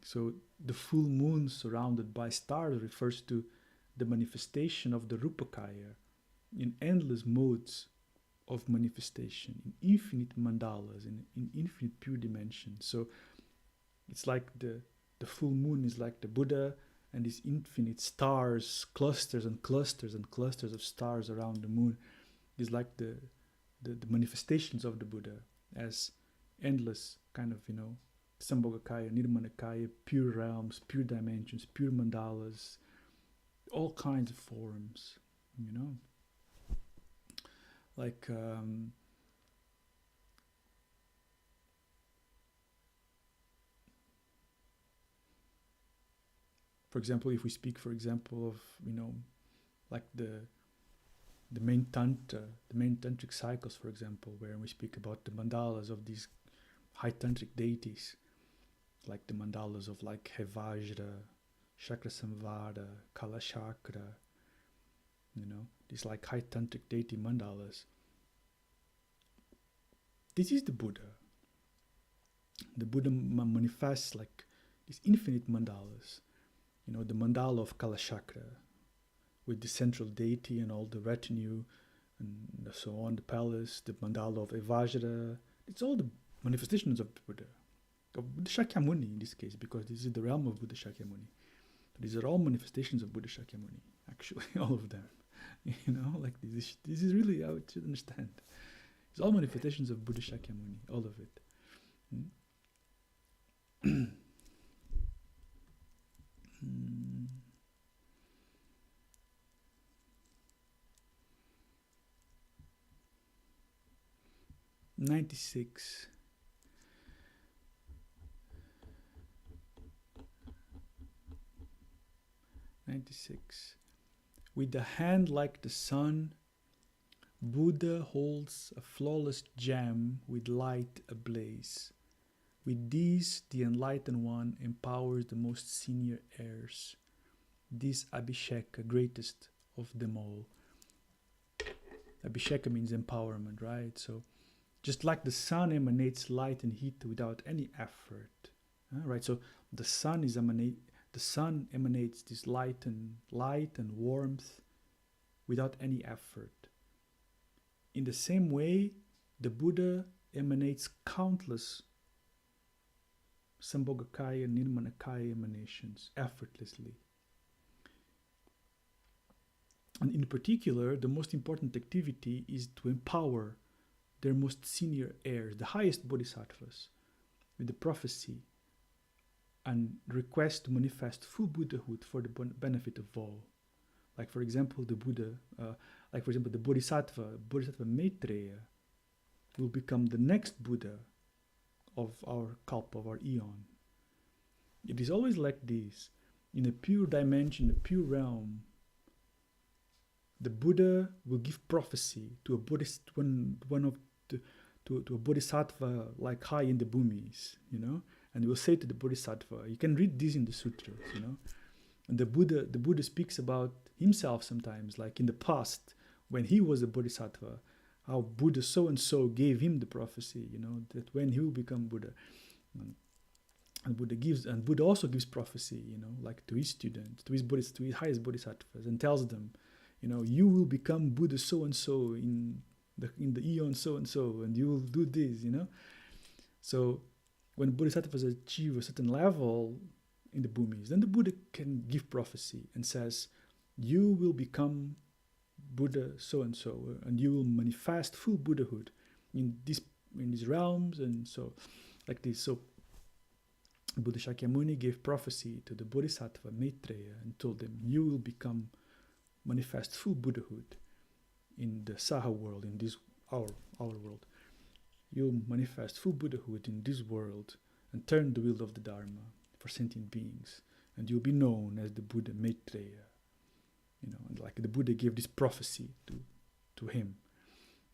So the full moon surrounded by stars refers to the manifestation of the Rupakaya in endless modes of manifestation, in infinite mandalas, in infinite pure dimensions. So it's like the full moon is like the Buddha, and these infinite stars, clusters and clusters and clusters of stars around the moon is like the manifestations of the Buddha as endless kind of, Sambhogakaya, Nirmanakaya, pure realms, pure dimensions, pure mandalas, all kinds of forms, Like, for example, if we speak, for example, of, like the main tantric cycles, for example, where we speak about the mandalas of these high tantric deities, like the mandalas of like Vajra, Chakra Samvara, Kala Chakra, these like high tantric deity mandalas. This is the Buddha. The Buddha manifests like these infinite mandalas. The mandala of Kala Chakra, with the central deity and all the retinue and so on, the palace, the mandala of Vajra. It's all the manifestations of the Buddha, of Buddha Shakyamuni in this case, because this is the realm of Buddha Shakyamuni. These are all manifestations of Buddha Shakyamuni, actually, all of them. Like this is really how it should understand. It's all manifestations of Buddha Shakyamuni, all of it. 96. With a hand like the sun, Buddha holds a flawless gem with light ablaze. With these, the enlightened one empowers the most senior heirs. This Abhisheka, greatest of them all. Abhisheka means empowerment, right? So, just like the sun emanates light and heat without any effort, right? So the sun emanates this light and warmth without any effort. In the same way, the Buddha emanates countless Sambhogakaya, Nirmanakaya emanations effortlessly. And in particular, the most important activity is to empower their most senior heirs, the highest bodhisattvas, with the prophecy and request to manifest full Buddhahood for the benefit of all. Like, for example, the Bodhisattva Maitreya will become the next Buddha of our kalpa, of our eon. It is always like this. In a pure dimension, a pure realm, the Buddha will give prophecy to a Buddhist, to a bodhisattva like high in the bhumis, and will say to the bodhisattva, you can read this in the sutras, and the Buddha speaks about himself sometimes, like in the past when he was a bodhisattva, how Buddha so and so gave him the prophecy, that when he will become Buddha, and Buddha also gives prophecy, like to his students, to his highest bodhisattvas, and tells them, you will become Buddha so and so in the eon so and so, and you will do this, So when bodhisattvas achieve a certain level in the bhumis, then the Buddha can give prophecy and says, you will become Buddha so and so, and you will manifest full Buddhahood in these realms, and so like this. So Buddha Shakyamuni gave prophecy to the Bodhisattva Maitreya and told him, you will manifest full Buddhahood in the Saha world, in this our world. You'll manifest full Buddhahood in this world and turn the wheel of the Dharma for sentient beings, and you'll be known as the Buddha Maitreya. And like the Buddha gave this prophecy to him,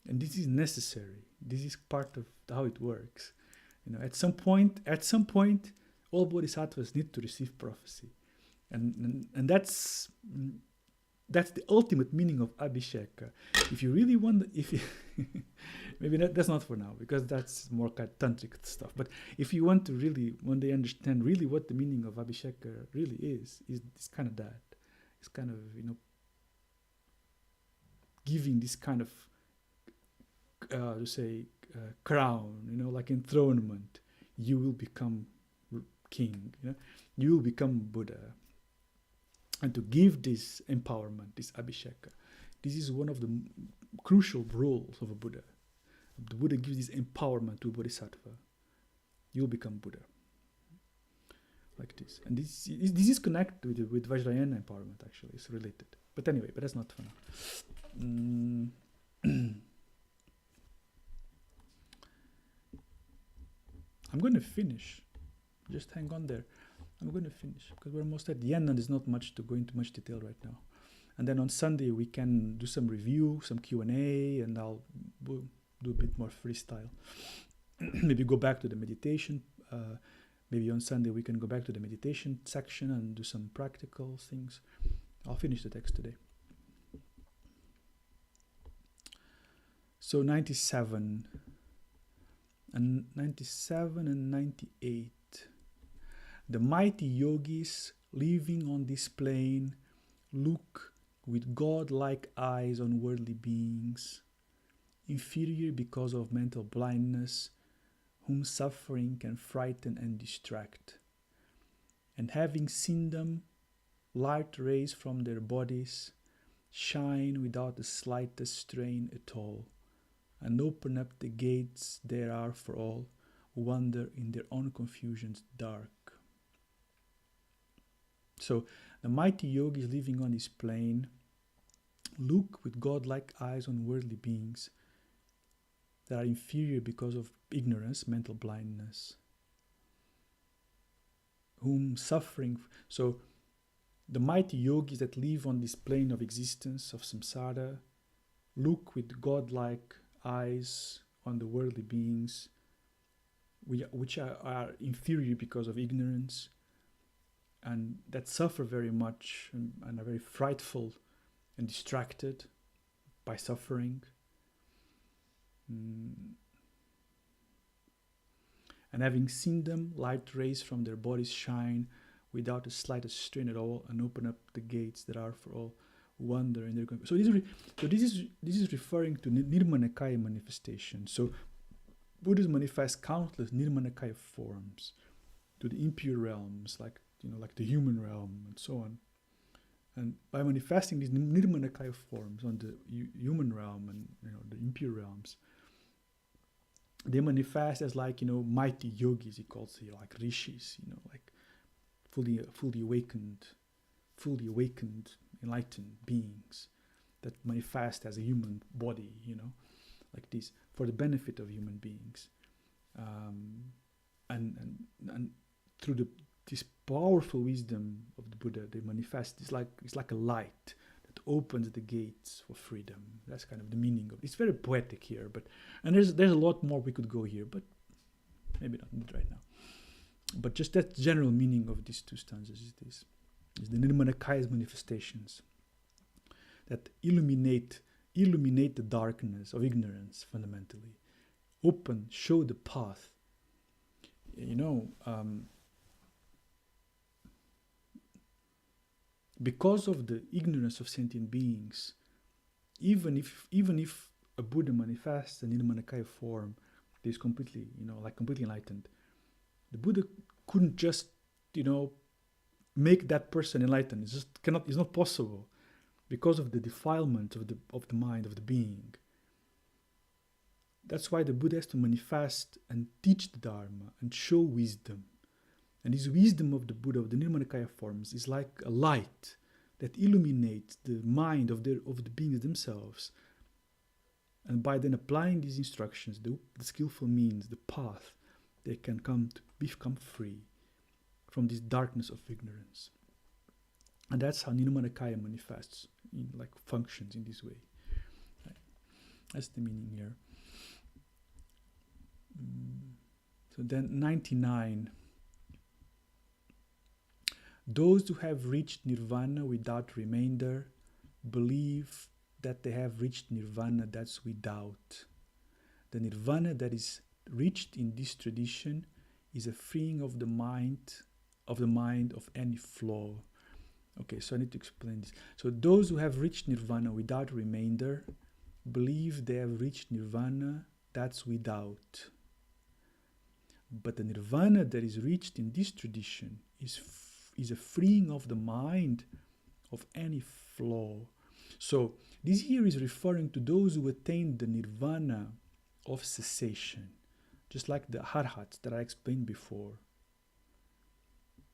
and this is necessary. This is part of how it works. At some point, all bodhisattvas need to receive prophecy, and that's the ultimate meaning of abhisheka. If you really want, maybe that's not for now, because that's more kind of tantric stuff. But if you want to really one day understand really what the meaning of abhisheka really is kind of that. It's kind of giving this kind of crown, like enthronement. You will become king. You will become Buddha. And to give this empowerment, this abhisheka, this is one of the crucial roles of a Buddha. The Buddha gives this empowerment to a bodhisattva. You will become Buddha. Like this. And this is connected with Vajrayāna empowerment, actually. It's related. But anyway, that's not for now. I'm going to finish. Just hang on there. I'm going to finish because we're almost at the end and there's not much to go into much detail right now. And then on Sunday we can do some review, some Q&A, and I'll do a bit more freestyle. Maybe go back to the meditation. Maybe on Sunday we can go back to the meditation section and do some practical things. I'll finish the text today. So 97 and 98. The mighty yogis living on this plane look with God-like eyes on worldly beings, inferior because of mental blindness, whom suffering can frighten and distract. And having seen them, light rays from their bodies shine without the slightest strain at all, and open up the gates there are for all who wander in their own confusion's dark. So the mighty yogis living on this plane look with godlike eyes on worldly beings that are inferior because of ignorance, mental blindness, whom suffering. So the mighty yogis that live on this plane of existence, of samsara, look with godlike eyes on the worldly beings which are inferior because of ignorance, and that suffer very much and are very frightful and distracted by suffering. And having seen them, light rays from their bodies shine without the slightest strain at all, and open up the gates that are for all who wander in their confusion. So this is referring to Nirmanakaya manifestation. So Buddhism manifests countless Nirmanakaya forms to the impure realms, like the human realm and so on. And by manifesting these Nirmanakaya forms on the human realm and the impure realms, they manifest as mighty yogis, he calls it, like rishis, like fully awakened, enlightened beings that manifest as a human body, like this, for the benefit of human beings, and through this powerful wisdom of the Buddha, they manifest. It's like a light that opens the gates for freedom. That's kind of the meaning of it. It's very poetic here, and there's a lot more we could go here, but maybe not right now. But just that general meaning of these two stanzas is the Nirmanakaya's manifestations that illuminate the darkness of ignorance fundamentally, show the path. Because of the ignorance of sentient beings, even if a Buddha manifests an Nirmanakaya form that is completely enlightened, the Buddha couldn't just make that person enlightened. It's not possible because of the defilement of the mind of the being. That's why the Buddha has to manifest and teach the Dharma and show wisdom. And this wisdom of the Buddha, of the Nirmanakaya forms, is like a light that illuminates the mind of the beings themselves. And by then applying these instructions, the skillful means, the path, they can come to become free from this darkness of ignorance. And that's how Nirmanakaya manifests, functions in this way. Right? That's the meaning here. So then 99. Those who have reached nirvana without remainder believe that they have reached nirvana that's without. The nirvana that is reached in this tradition is a freeing of the mind of any flaw. Okay, so I need to explain this. So those who have reached nirvana without remainder believe they have reached nirvana that's without. But the nirvana that is reached in this tradition is a freeing of the mind of any flaw. So this here is referring to those who attain the nirvana of cessation, just like the arhats that I explained before.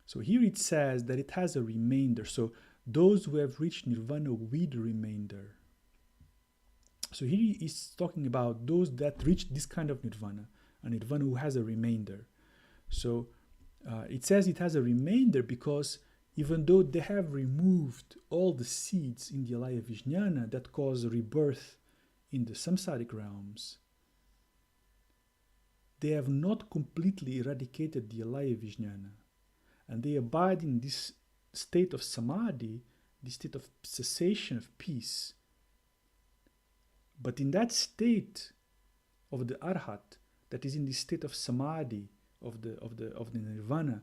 So here it says that it has a remainder. So those who have reached nirvana with remainder. So here he is talking about those that reach this kind of nirvana, a nirvana who has a remainder. So it says it has a remainder because even though they have removed all the seeds in the alaya vijnana that cause rebirth in the samsaric realms, they have not completely eradicated the alaya vijnana, and they abide in this state of samadhi, this state of cessation, of peace. But in that state of the arhat, that is in this state of samadhi, of the nirvana,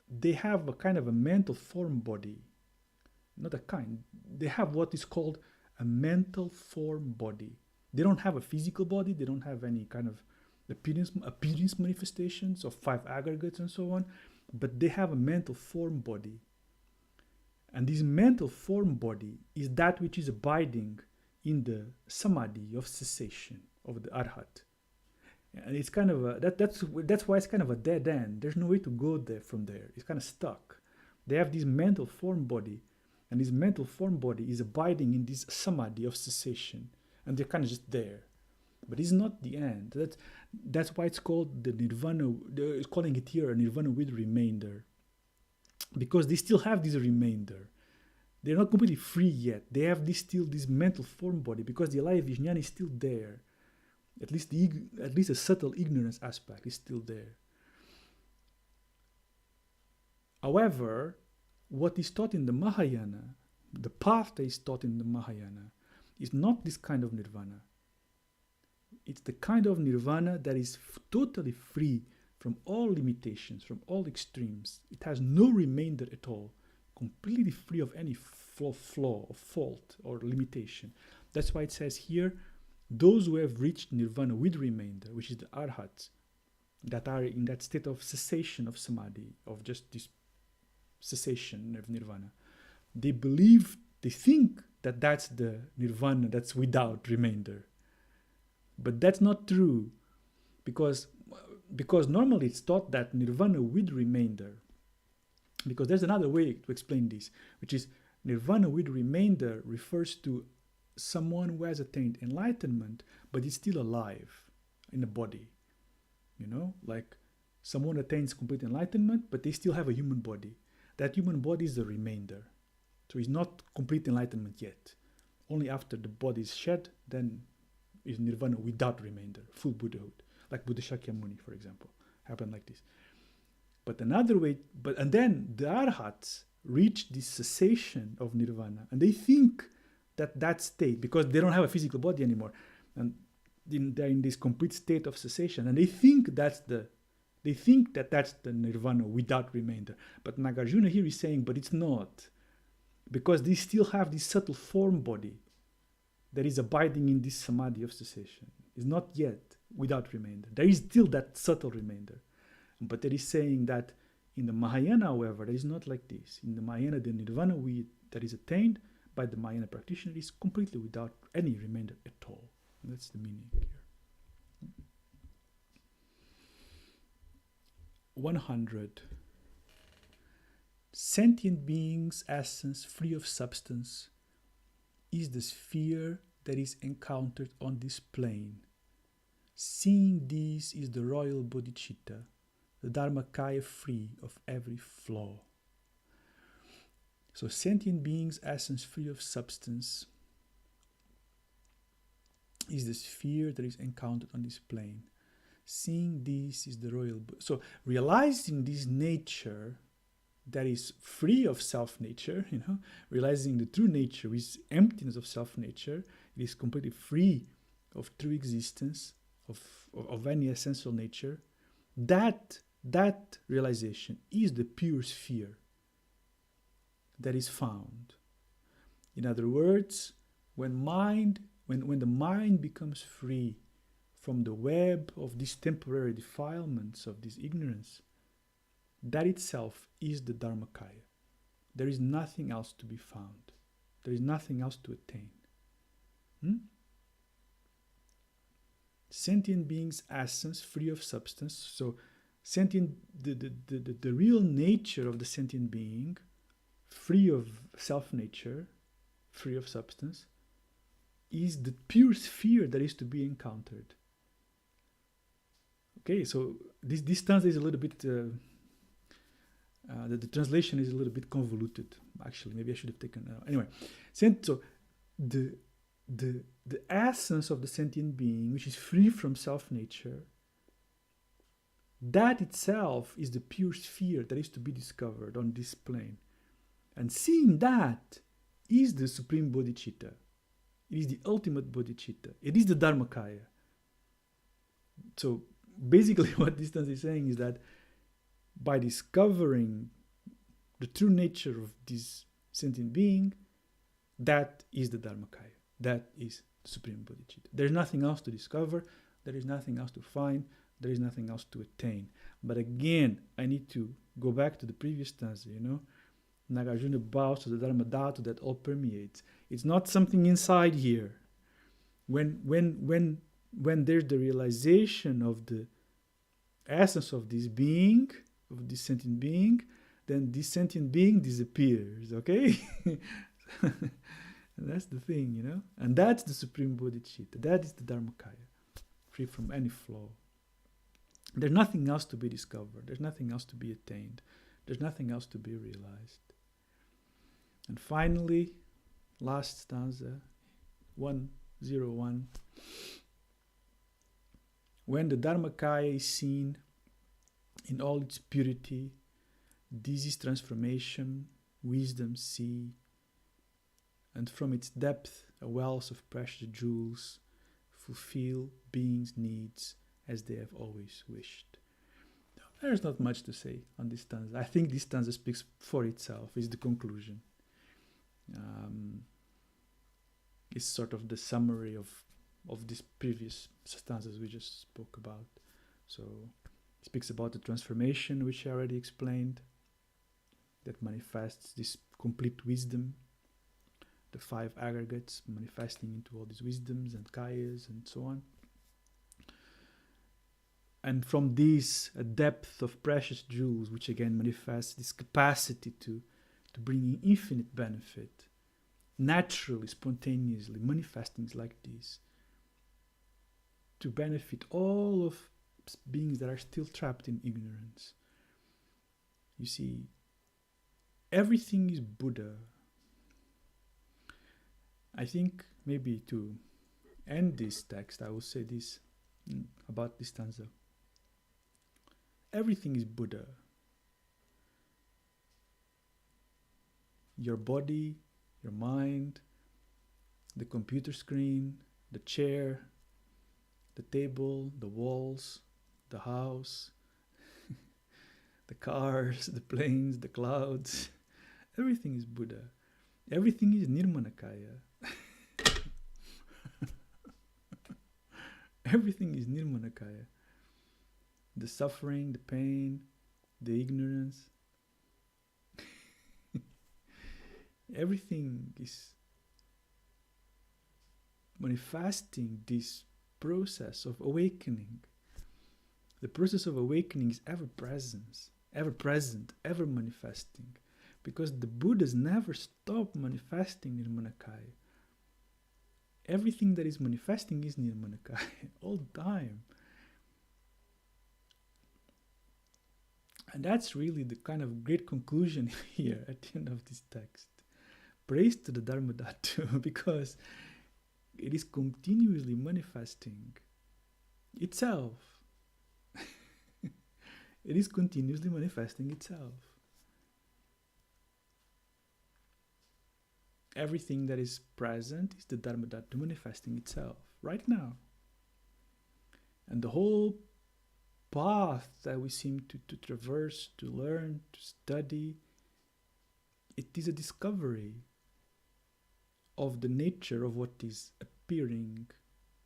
they have a kind of a mental form body. Not a kind. They have what is called a mental form body. They don't have a physical body. They don't have any kind of appearance manifestations of 5 aggregates and so on. But they have a mental form body. And this mental form body is that which is abiding in the samadhi of cessation of the arhat. And it's kind of that's why it's kind of a dead end. There's no way to go there from there. It's kind of stuck. They have this mental form body, and this mental form body is abiding in this samadhi of cessation, and they're kind of just there. But it's not the end. That's why it's called the nirvana. It's calling it here a nirvana with remainder, because they still have this remainder. They're not completely free yet. They have still this mental form body because the alaya vijnana is still there. At least a subtle ignorance aspect is still there. However, what is taught in the Mahayana, the path that is taught in the Mahayana, is not this kind of nirvana. It's the kind of nirvana that is totally free from all limitations, from all extremes. It has no remainder at all, completely free of any flaw or fault or limitation. That's why it says here, those who have reached nirvana with remainder, which is the arhats, that are in that state of cessation of samadhi, of just this cessation of nirvana, they think that that's the nirvana that's without remainder. But that's not true, because normally it's taught that nirvana with remainder, because there's another way to explain this, which is nirvana with remainder refers to someone who has attained enlightenment but is still alive in a body. Like someone attains complete enlightenment but they still have a human body. That human body is the remainder. So it's not complete enlightenment yet. Only after the body is shed, then is nirvana without remainder, full Buddhahood. Like Buddha Shakyamuni, for example, happened like this. But another way, and then the arhats reach this cessation of nirvana, and they think that state, because they don't have a physical body anymore, and they're in this complete state of cessation, and they think that's the nirvana without remainder. But Nagarjuna here is saying, but it's not, because they still have this subtle form body that is abiding in this samadhi of cessation. It's not yet without remainder. There is still that subtle remainder. But there is saying that in the Mahayana, however, that is not like this. In the Mahayana, the nirvana that is attained by the Mahayana practitioner is completely without any remainder at all. And that's the meaning here. 100. Sentient being's essence, free of substance, is the sphere that is encountered on this plane. Seeing this is the royal bodhicitta, the Dharmakaya free of every flaw. So sentient being's essence, free of substance, is the sphere that is encountered on this plane. Seeing this is the royal Buddha. So realizing this nature that is free of self-nature, realizing the true nature is emptiness of self-nature, it is completely free of true existence, of any essential nature, that realization is the pure sphere that is found. In other words, when the mind becomes free from the web of these temporary defilements of this ignorance, that itself is the Dharmakaya. There is nothing else to be found. There is nothing else to attain. Sentient being's essence, free of substance. So sentient, the real nature of the sentient being, free of self-nature, free of substance, is the pure sphere that is to be encountered. Okay, so this stanza is a little bit, the translation is a little bit convoluted. Actually, maybe I should have taken, anyway. So the essence of the sentient being, which is free from self-nature, that itself is the pure sphere that is to be discovered on this plane. And seeing that is the supreme bodhicitta. It is the ultimate bodhicitta. It is the Dharmakaya. So basically what this stanza is saying is that by discovering the true nature of this sentient being, that is the Dharmakaya. That is the supreme bodhicitta. There is nothing else to discover. There is nothing else to find. There is nothing else to attain. But again, I need to go back to the previous stanza, Nagarjuna bows to the Dharmadhatu that all permeates. It's not something inside here. When there's the realization of the essence of this being, of this sentient being, then this sentient being disappears, okay? And that's the thing, And that's the supreme bodhicitta. That is the Dharmakaya, free from any flaw. There's nothing else to be discovered. There's nothing else to be attained. There's nothing else to be realized. And finally, last stanza, 101. When the Dharmakaya is seen in all its purity, this is transformation, wisdom see, and from its depth a wells of precious jewels fulfill beings' needs as they have always wished. There's not much to say on this stanza. I think this stanza speaks for itself, is the conclusion. It's sort of the summary of these previous stanzas we just spoke about. So it speaks about the transformation, which I already explained, that manifests this complete wisdom, the 5 aggregates manifesting into all these wisdoms and kayas and so on. And from this, a depth of precious jewels, which again manifests this capacity to bring in infinite benefit, naturally, spontaneously, manifesting like this, to benefit all of beings that are still trapped in ignorance. You see, everything is Buddha. I think maybe to end this text, I will say this about this stanza. Everything is Buddha. Your body, your mind, the computer screen, the chair, the table, the walls, the house, the cars, the planes, the clouds. Everything is Buddha. Everything is Nirmanakaya. Everything is Nirmanakaya. The suffering, the pain, the ignorance. Everything is manifesting this process of awakening. The process of awakening is ever present, ever manifesting. Because the Buddhas never stop manifesting Nirmanakaya. Everything that is manifesting is Nirmanakaya all the time. And that's really the kind of great conclusion here at the end of this text. Praise to the Dharmadhatu, because it is continuously manifesting itself It is continuously manifesting itself. Everything that is present is the Dharmadhatu manifesting itself right now. And the whole path that we seem to traverse, to learn, to study, it is a discovery of the nature of what is appearing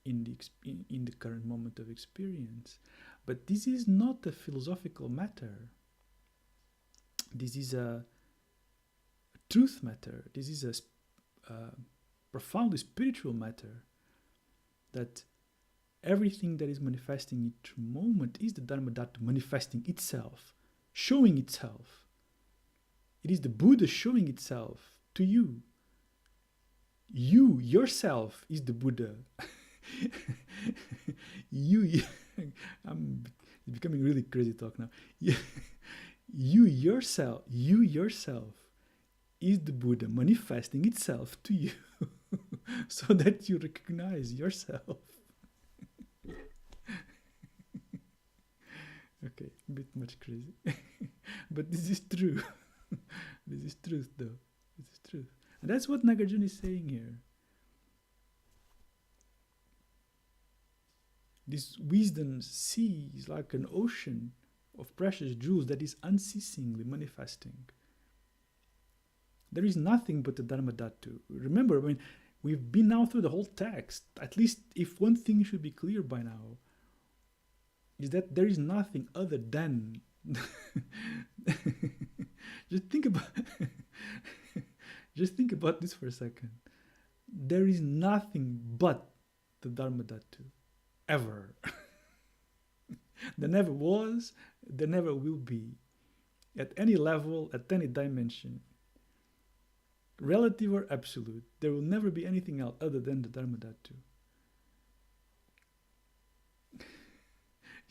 in the current moment of experience. But this is not a philosophical matter. This is a truth matter. This is a profoundly spiritual matter, that everything that is manifesting each moment is the Dharmadhatu manifesting itself, showing itself. It is the Buddha showing itself to you. You, yourself, is the Buddha. I'm becoming really crazy talk now. You yourself is the Buddha manifesting itself to you so that you recognize yourself. Okay, a bit much crazy. But this is true. This is truth, though. This is truth. And that's what Nagarjuna is saying here. This wisdom sea is like an ocean of precious jewels that is unceasingly manifesting. There is nothing but the Dharmadhatu. Remember, when we've been now through the whole text, at least if one thing should be clear by now, is that there is nothing other than just think about this for a second. There is nothing but the Dharmadhatu ever. There never was, there never will be, at any level, at any dimension, relative or absolute. There will never be anything else other than the Dharmadhatu.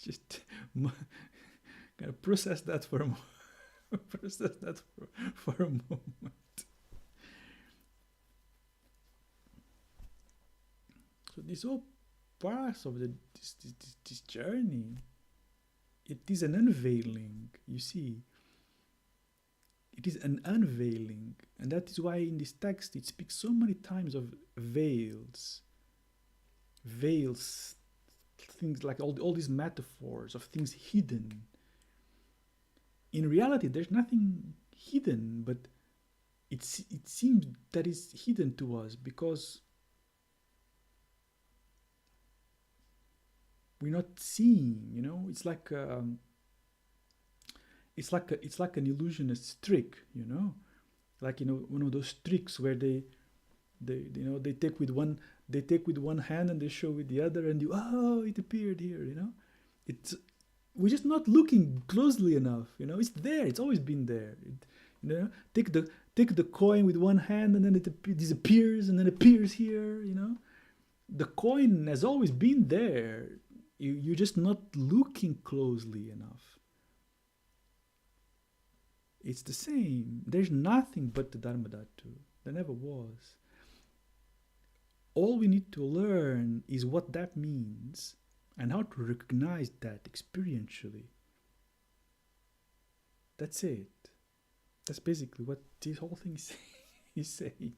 Just gotta process that for a moment. Process that for a moment. So this whole part of this journey, it is an unveiling. You see, it is an unveiling, and that is why in this text it speaks so many times of veils. Veils. Things like all these metaphors of things hidden. In reality, there's nothing hidden, but it seems that is hidden to us because we're not seeing. You know, it's like an illusionist trick. You know, like one of those tricks where they take with one hand and they show with the other, and it appeared here. We're just not looking closely enough. It's there. It's always been there. Take the coin with one hand and then it disappears and then appears here. The coin has always been there. You're just not looking closely enough. It's the same. There's nothing but the Dharmadhatu. There never was. All we need to learn is what that means and how to recognize that experientially. That's it. That's basically what this whole thing is saying.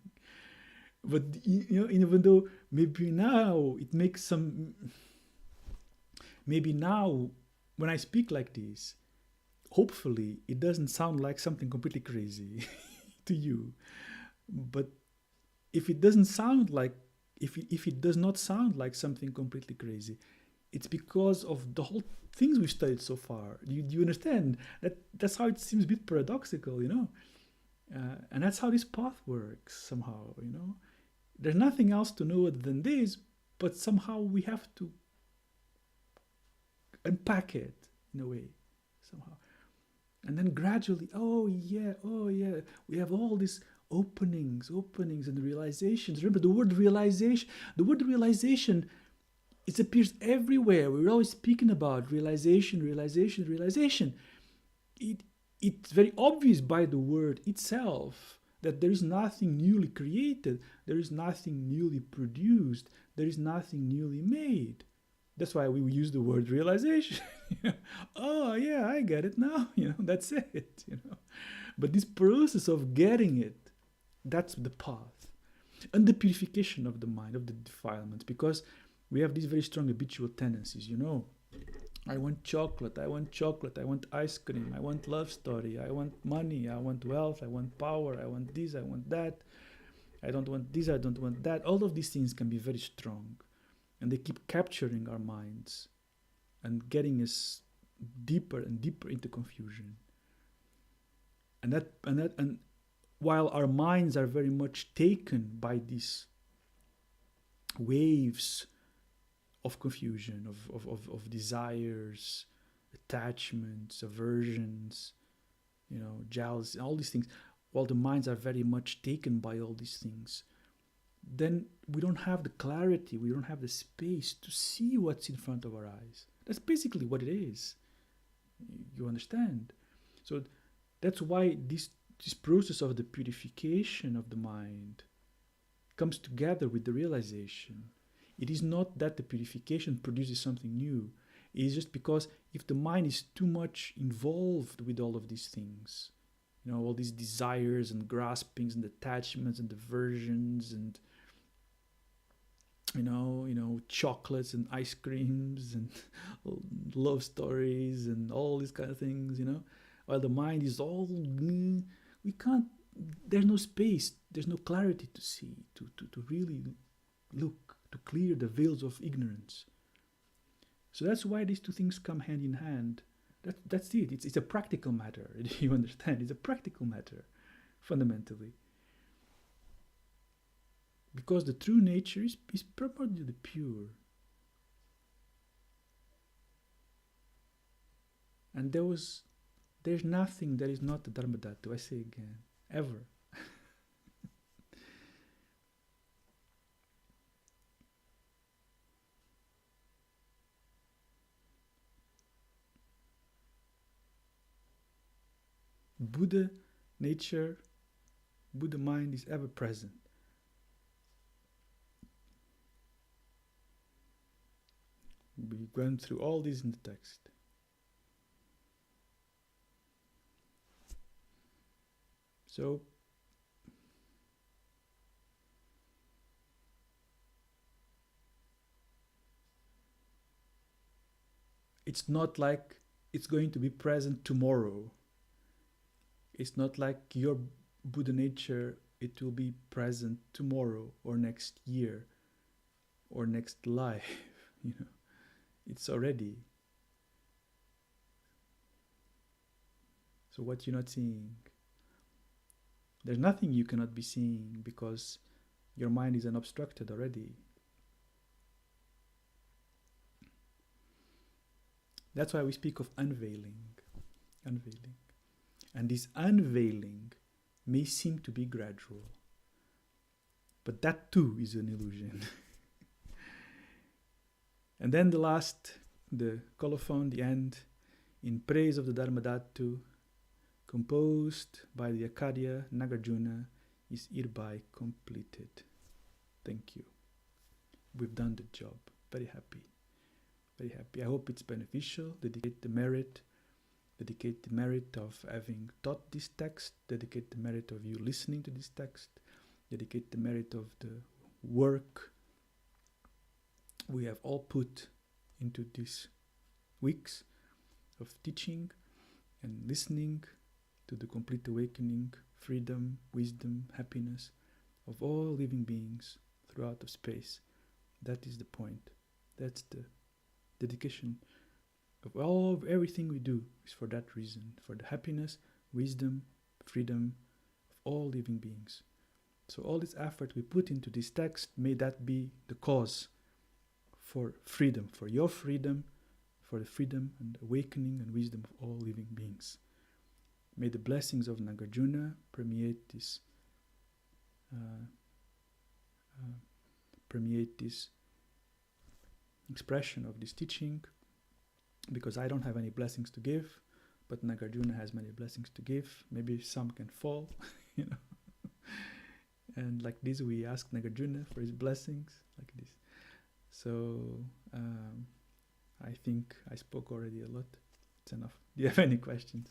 But even though maybe now it makes some... Maybe now when I speak like this, hopefully it doesn't sound like something completely crazy to you. But if it doesn't sound like, if it does not sound like something completely crazy, it's because of the whole things we've studied so far. Do you understand? That's how it seems a bit paradoxical, and that's how this path works somehow, There's nothing else to know other than this, but somehow we have to unpack it in a way, somehow. And then gradually, oh yeah, we have all these openings and realizations. Remember the word realization? The word realization, it appears everywhere. We're always speaking about realization. It's very obvious by the word itself that there is nothing newly created, there is nothing newly produced, there is nothing newly made. That's why we use the word realization. Oh yeah, yeah, I get it now. That's it. But this process of getting it, that's the path. And the purification of the mind, of the defilements, because we have these very strong habitual tendencies, I want chocolate, I want ice cream, I want love story, I want money, I want wealth, I want power, I want this, I want that, I don't want this, I don't want that. All of these things can be very strong, and they keep capturing our minds and getting us deeper and deeper into confusion. And while our minds are very much taken by these waves of confusion, of desires, attachments, aversions, jealousy, all these things, while the minds are very much taken by all these things, then we don't have the clarity, we don't have the space to see what's in front of our eyes. That's basically what it is. You understand? So that's why this process of the purification of the mind comes together with the realization. It is not that the purification produces something new. It is just because if the mind is too much involved with all of these things, all these desires and graspings and attachments and aversions and chocolates and ice creams and love stories and all these kind of things, while the mind is all, we can't, there's no space, there's no clarity to see, to really look, to clear the veils of ignorance. So that's why these two things come hand in hand. That's it. It's a practical matter. You understand? It's a practical matter, fundamentally. Because the true nature is purportedly pure. And there's nothing that is not the Dharmadhatu, I say again, ever. Buddha nature, Buddha mind is ever present. We went through all this in the text. So, it's not like it's going to be present tomorrow. It's not like your Buddha nature, it will be present tomorrow or next year or next life, It's already. So what you're not seeing, there's nothing you cannot be seeing because your mind is unobstructed already. That's why we speak of unveiling. And this unveiling may seem to be gradual, but that too is an illusion. And then the colophon, the end, in praise of the Dharmadhatu, composed by the Acharya Nagarjuna, is hereby completed. Thank you. We've done the job. Very happy. Very happy. I hope it's beneficial. Dedicate the merit of having taught this text. Dedicate the merit of you listening to this text. Dedicate the merit of the work we have all put into these weeks of teaching and listening to the complete awakening, freedom, wisdom, happiness of all living beings throughout of space. That is the point. That's the dedication of everything we do is for that reason, for the happiness, wisdom, freedom of all living beings. So all this effort we put into this text, may that be the cause for freedom, for your freedom, for the freedom and awakening and wisdom of all living beings. May the blessings of Nagarjuna permeate this expression of this teaching, because I don't have any blessings to give, but Nagarjuna has many blessings to give. Maybe some can fall, And like this, we ask Nagarjuna for his blessings, like this. So I think I spoke already a lot. It's enough. Do you have any questions?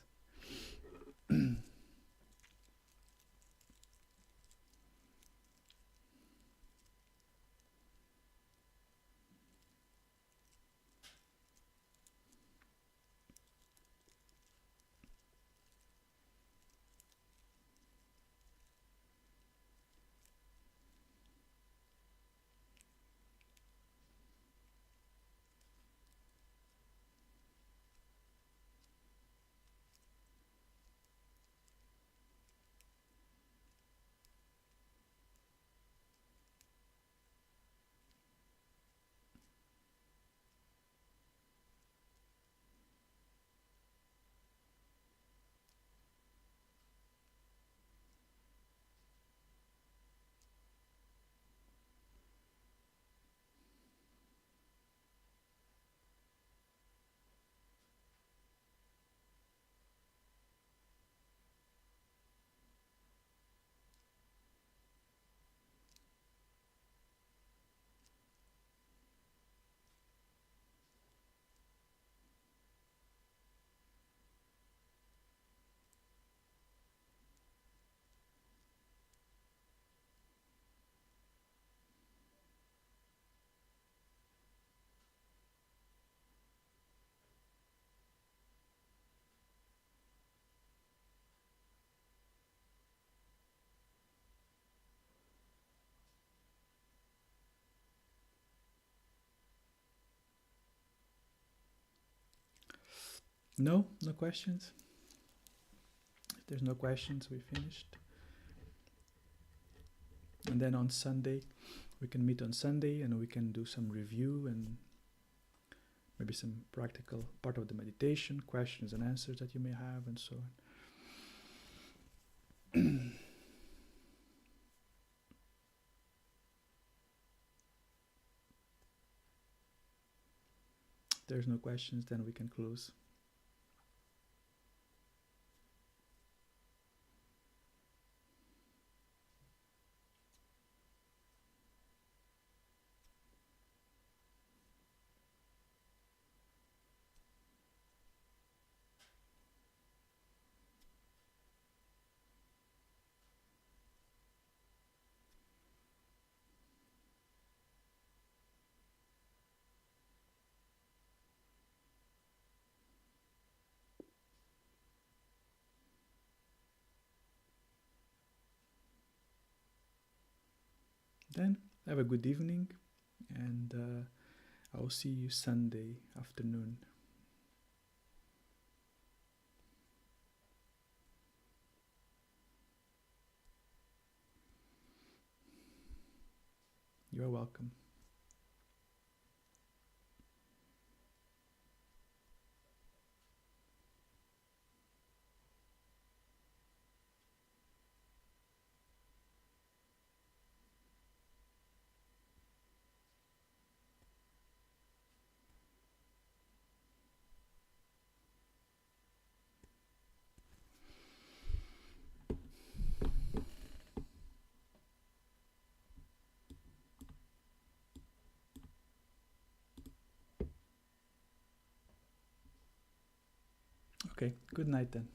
No questions. If there's no questions, we finished. And then on Sunday, we can meet on Sunday and we can do some review and maybe some practical part of the meditation, questions and answers that you may have, and so on. If there's no questions, then we can close. Then have a good evening, and I will see you Sunday afternoon. You're welcome. Okay, good night then.